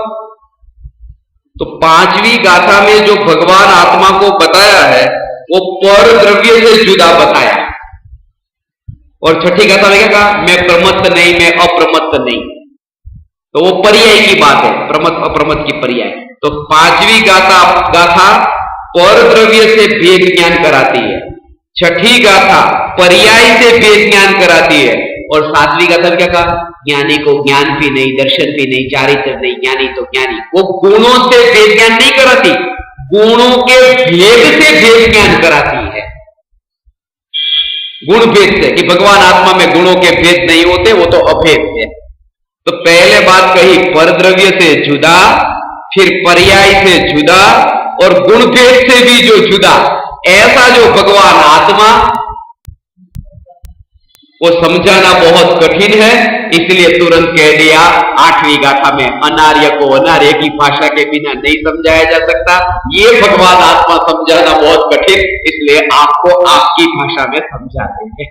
तो 5वीं गाथा में जो भगवान आत्मा को बताया है वो पर द्रव्य से जुदा बताया। और 6ठी गाथा में क्या कहा? मैं प्रमत्त नहीं, मैं अप्रमत्त नहीं। तो वो पर्याय की बात है, प्रमत्त अप्रमत्त की पर्याय। तो 5वीं गाथा पर द्रव्य से भेद ज्ञान कराती है, 6ठी गाथा पर्याय से भेद ज्ञान कराती है, और 7वीं गाथा में क्या कहा? ज्ञानी को ज्ञान भी नहीं, दर्शन भी नहीं, चारित्र नहीं, ज्ञानी तो ज्ञानी। वो गुणों से भेद ज्ञान नहीं कराती, गुणों के भेद से भेद ज्ञान कराती है। गुण भेद से, कि भगवान आत्मा में गुणों के भेद नहीं होते, वो तो अभेद है। तो पहले बात कही पर द्रव्य से जुदा, फिर पर्याय से जुदा, और गुण भेद से भी जो जुदा, ऐसा जो भगवान आत्मा, वो समझाना बहुत कठिन है। इसलिए तुरंत कह दिया 8वीं गाथा में, अनार्य को अनार्य की भाषा के बिना नहीं समझाया जा सकता। ये भगवान आत्मा समझाना बहुत कठिन, इसलिए आपको आपकी भाषा में समझाते हैं।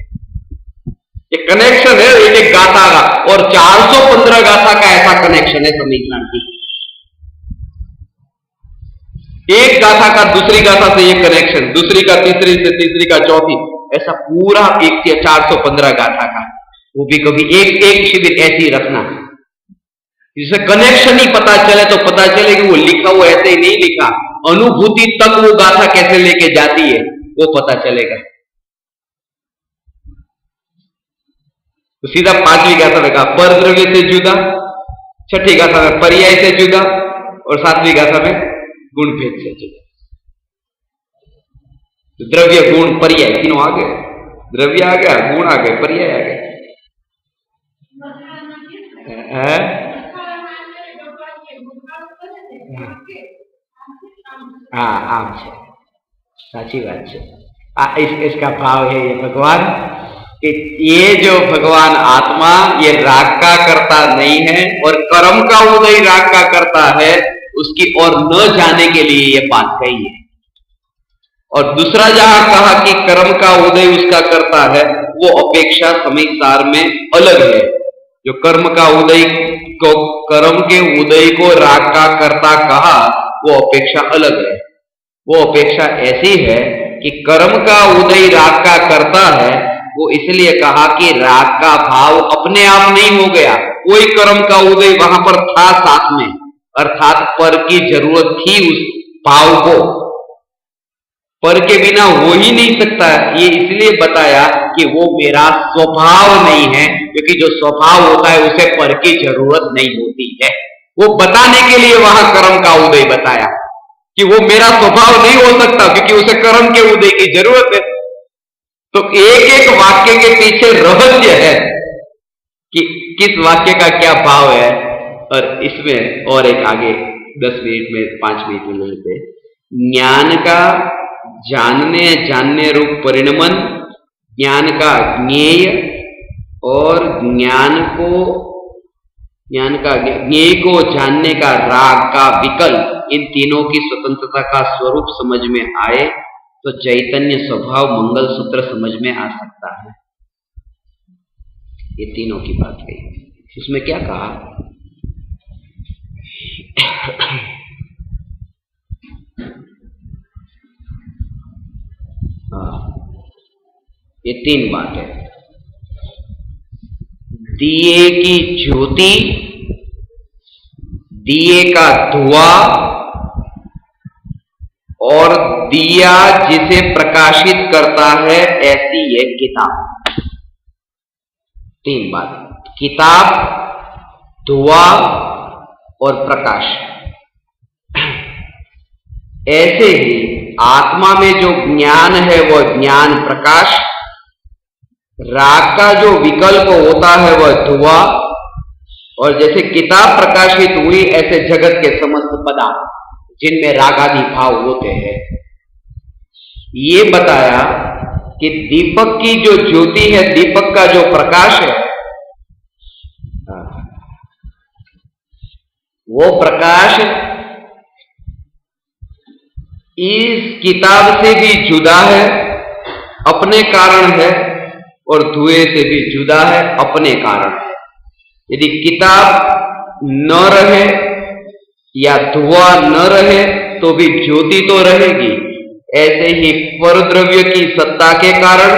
ये कनेक्शन है एक एक गाथा का, और 415 गाथा का ऐसा कनेक्शन है समीकरण की। एक गाथा का दूसरी गाथा से ये कनेक्शन, दूसरी का तीसरी से तीसरी का चौथी, ऐसा पूरा 415 गाथा का। वो भी कभी एक शिविर ऐसी रखना, जिससे कनेक्शन ही पता चले, तो पता चले कि वो लिखा हुआ ऐसे ही नहीं लिखा, अनुभूति तक वो गाथा कैसे लेके जाती है वो पता चलेगा। तो सीधा 5वीं गाथा में कहा पर द्रव्य से जुदा, 6ठी गाथा में पर्याय से जुदा, और 7वीं गाथा में गुण भेद से जुदा। तो द्रव्य, गुण, पर्याय तीनों आ गए। द्रव्य आ गया, गुण आ गए, पर्याय आ गए। हाँ, आम છે, साची बात है। इसका भाव है ये भगवान, कि ये जो भगवान आत्मा ये राग का करता नहीं है, और कर्म का उदय राग का करता है, उसकी ओर न जाने के लिए ये बात कही है। और दूसरा जहां कहा कि कर्म का उदय उसका करता है, वो अपेक्षा समय सार में अलग है। जो कर्म का उदय को, कर्म के उदय को राग का करता कहा, वो अपेक्षा अलग है। वो अपेक्षा ऐसी है कि कर्म का उदय राग का करता है, वो इसलिए कहा कि राग का भाव अपने आप नहीं हो गया, कोई कर्म का उदय वहां पर था साथ में, अर्थात पर की जरूरत थी उस भाव को, पर के बिना हो ही नहीं सकता। ये इसलिए बताया कि वो मेरा स्वभाव नहीं है, क्योंकि जो स्वभाव होता है उसे पर की जरूरत नहीं होती है। वो बताने के लिए वहां कर्म का उदय बताया कि वो मेरा स्वभाव नहीं हो सकता, क्योंकि उसे कर्म के उदय की जरूरत है। तो एक एक वाक्य के पीछे रहस्य है कि किस वाक्य का क्या भाव है। और इसमें और एक आगे 10 मिनट में 5 मिनट में लेते, ज्ञान का जानने रूप परिणमन, ज्ञान का ज्ञेय, और ज्ञेय को जानने का राग का विकल्प, इन तीनों की स्वतंत्रता का स्वरूप समझ में आए तो चैतन्य स्वभाव मंगल सूत्र समझ में आ सकता है। ये तीनों की बात कही। उसमें क्या कहा? ये 3 बात है। दिए की ज्योति, दिए का धुआं और दिया जिसे प्रकाशित करता है, ऐसी ये किताब। 3 बात, किताब, धुआं और प्रकाश। ऐसे ही आत्मा में जो ज्ञान है वह ज्ञान प्रकाश, राग का जो विकल्प होता है वह धुआं, और जैसे किताब प्रकाशित हुई ऐसे जगत के समस्त पदार्थ जिनमें रागादि भाव होते हैं। ये बताया कि दीपक की जो ज्योति है, दीपक का जो प्रकाश है, वो प्रकाश इस किताब से भी जुदा है, अपने कारण है, और धुएं से भी जुदा है, अपने कारण है। यदि किताब न रहे या धुआं न रहे तो भी ज्योति तो रहेगी। ऐसे ही परद्रव्य की सत्ता के कारण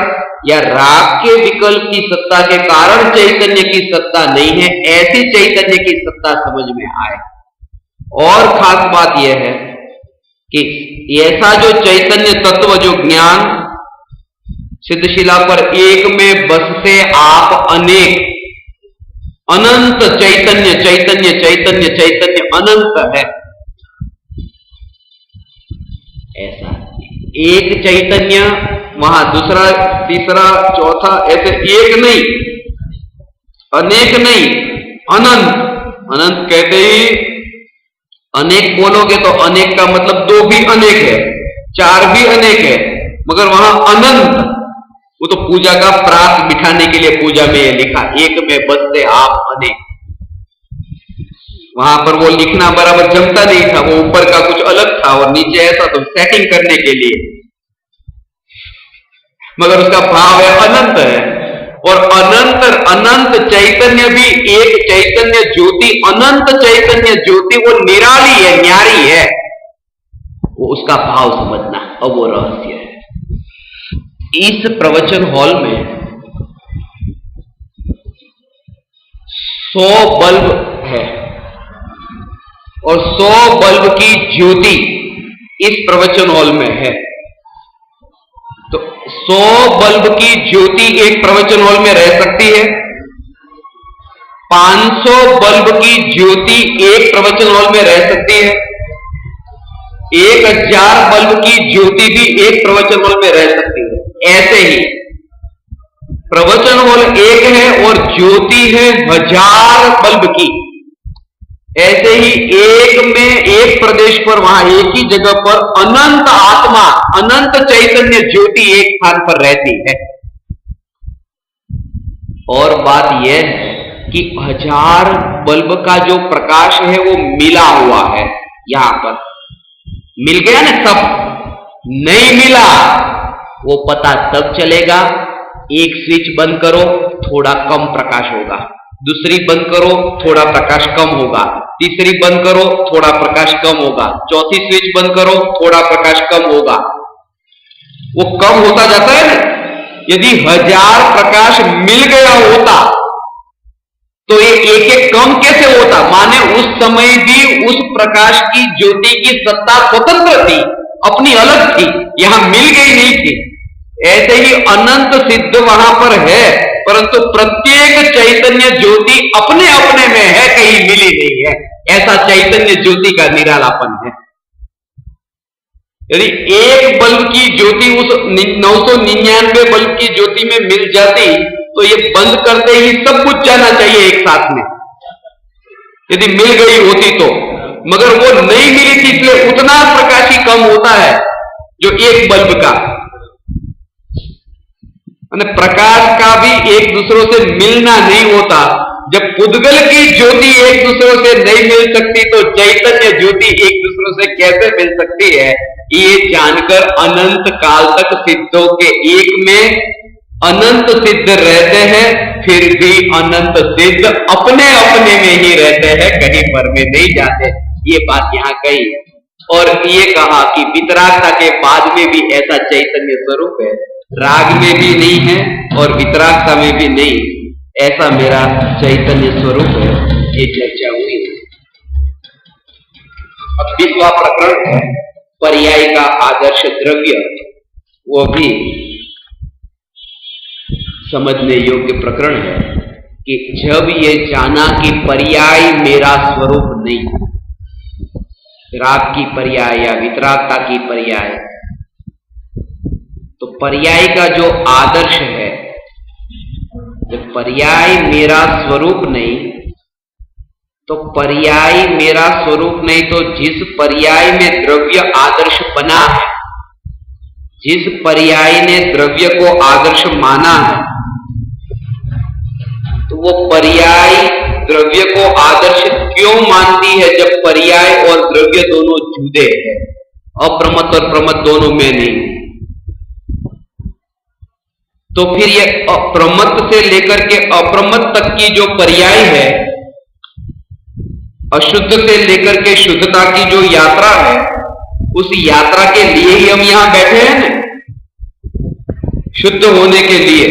या राग के विकल्प की सत्ता के कारण चैतन्य की सत्ता नहीं है, ऐसी चैतन्य की सत्ता समझ में आए। और खास बात यह है कि ऐसा जो चैतन्य तत्व, जो ज्ञान, सिद्धशिला पर एक में बसते आप अनेक, अनंत चैतन्य, चैतन्य चैतन्य चैतन्य अनंत है। ऐसा एक चैतन्य, वहां दूसरा, तीसरा, चौथा, ऐसे एक नहीं, अनेक नहीं, अनंत। अनंत कहते ही अनेक बोलोगे तो अनेक का मतलब 2 भी अनेक है, 4 भी अनेक है, मगर वहां अनंत, वो तो पूजा का प्रात बिठाने के लिए पूजा में ये लिखा, एक में बसते आप अनेक। वहां पर वो लिखना बराबर जमता नहीं था, वो ऊपर का कुछ अलग था और नीचे ऐसा, तो सेटिंग करने के लिए, मगर उसका भाव है अनंत है। और अनंत, अनंत चैतन्य भी एक चैतन्य ज्योति, अनंत चैतन्य ज्योति, वो निराली है, न्यारी है, वो उसका भाव समझना, अब वो रहस्य है। इस प्रवचन हॉल में 100 बल्ब है और 100 बल्ब की ज्योति इस प्रवचन हॉल में है। तो 100 बल्ब की ज्योति एक प्रवचन हॉल में रह सकती है, 500 बल्ब की ज्योति एक प्रवचन हॉल में रह सकती है, 1000 बल्ब की ज्योति भी एक प्रवचन हॉल में रह सकती है। ऐसे ही प्रवचन हॉल एक है और ज्योति है 1000 बल्ब की। ऐसे ही एक में, एक प्रदेश पर, वहां एक ही जगह पर अनंत आत्मा, अनंत चैतन्य ज्योति एक स्थान पर रहती है। और बात यह है कि 1000 बल्ब का जो प्रकाश है वो मिला हुआ है, यहां पर मिल गया ना सब, नहीं मिला वो पता तब चलेगा, एक स्विच बंद करो थोड़ा कम प्रकाश होगा, दूसरी बंद करो थोड़ा प्रकाश कम होगा, तीसरी बंद करो थोड़ा प्रकाश कम होगा, चौथी स्विच बंद करो थोड़ा प्रकाश कम होगा, वो कम होता जाता है ना। यदि 1000 प्रकाश मिल गया होता तो ये एक एक कम कैसे होता? माने उस समय भी उस प्रकाश की ज्योति की सत्ता स्वतंत्र थी, अपनी अलग थी, यहां मिल गई नहीं थी। ऐसे ही अनंत सिद्ध वहां पर है, परंतु प्रत्येक चैतन्य ज्योति अपने अपने में है, कहीं मिली नहीं है। ऐसा चैतन्य ज्योति का निरालापन है। यदि एक बल्ब की ज्योति उस 999 बल्ब की ज्योति में मिल जाती तो ये बंद करते ही सब कुछ जाना चाहिए एक साथ में, यदि मिल गई होती तो, मगर वो नहीं मिली थी, इसलिए उतना प्रकाश ही कम होता है जो एक बल्ब का। प्रकाश का भी एक दूसरों से मिलना नहीं होता। जब पुद्गल की ज्योति एक दूसरों से नहीं मिल सकती तो चैतन्य ज्योति एक दूसरों से कैसे मिल सकती है? ये जानकर अनंत काल तक सिद्धों के एक में अनंत सिद्ध रहते हैं, फिर भी अनंत सिद्ध अपने अपने में ही रहते हैं, कहीं पर में नहीं जाते। ये बात यहां कही और ये कहा कि वितरागता के बाद में भी ऐसा चैतन्य स्वरूप है, राग में भी नहीं है और वितरागता में भी नहीं, ऐसा मेरा चैतन्य स्वरूप है। ये चर्चा हुई। अब 20वां प्रकरण है पर्याय का आदर्श द्रव्य, वो भी समझने योग्य प्रकरण है कि जब ये जाना कि पर्याय मेरा स्वरूप नहीं, राग की पर्याय या वितरागता की पर्याय, तो पर्याय का जो आदर्श है, जब पर्याय मेरा स्वरूप नहीं, तो पर्याय मेरा स्वरूप नहीं, तो जिस पर्याय में द्रव्य आदर्श बना है, जिस पर्याय ने द्रव्य को आदर्श माना है, तो वो पर्याय द्रव्य को आदर्श क्यों मानती है जब पर्याय और द्रव्य दोनों जुदे हैं, अप्रमत्त और प्रमत्त दोनों में नहीं? तो फिर ये अप्रमत्त से लेकर के अप्रमत्त तक की जो पर्याय है, अशुद्ध से लेकर के शुद्धता की जो यात्रा है, उस यात्रा के लिए ही हम यहां बैठे हैं ना, शुद्ध होने के लिए।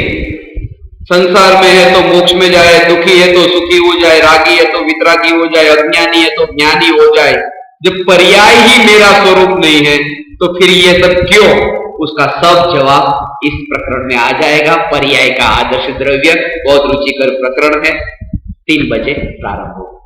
संसार में है तो मोक्ष में जाए, दुखी है तो सुखी हो जाए, रागी है तो वितरागी हो जाए, अज्ञानी है तो ज्ञानी हो जाए। जब पर्याय ही मेरा स्वरूप नहीं है तो फिर ये सब क्यों? उसका सब जवाब इस प्रकरण में आ जाएगा। पर्याय का आदर्श द्रव्य बहुत रुचिकर प्रकरण है। 3 बजे प्रारंभ होगा।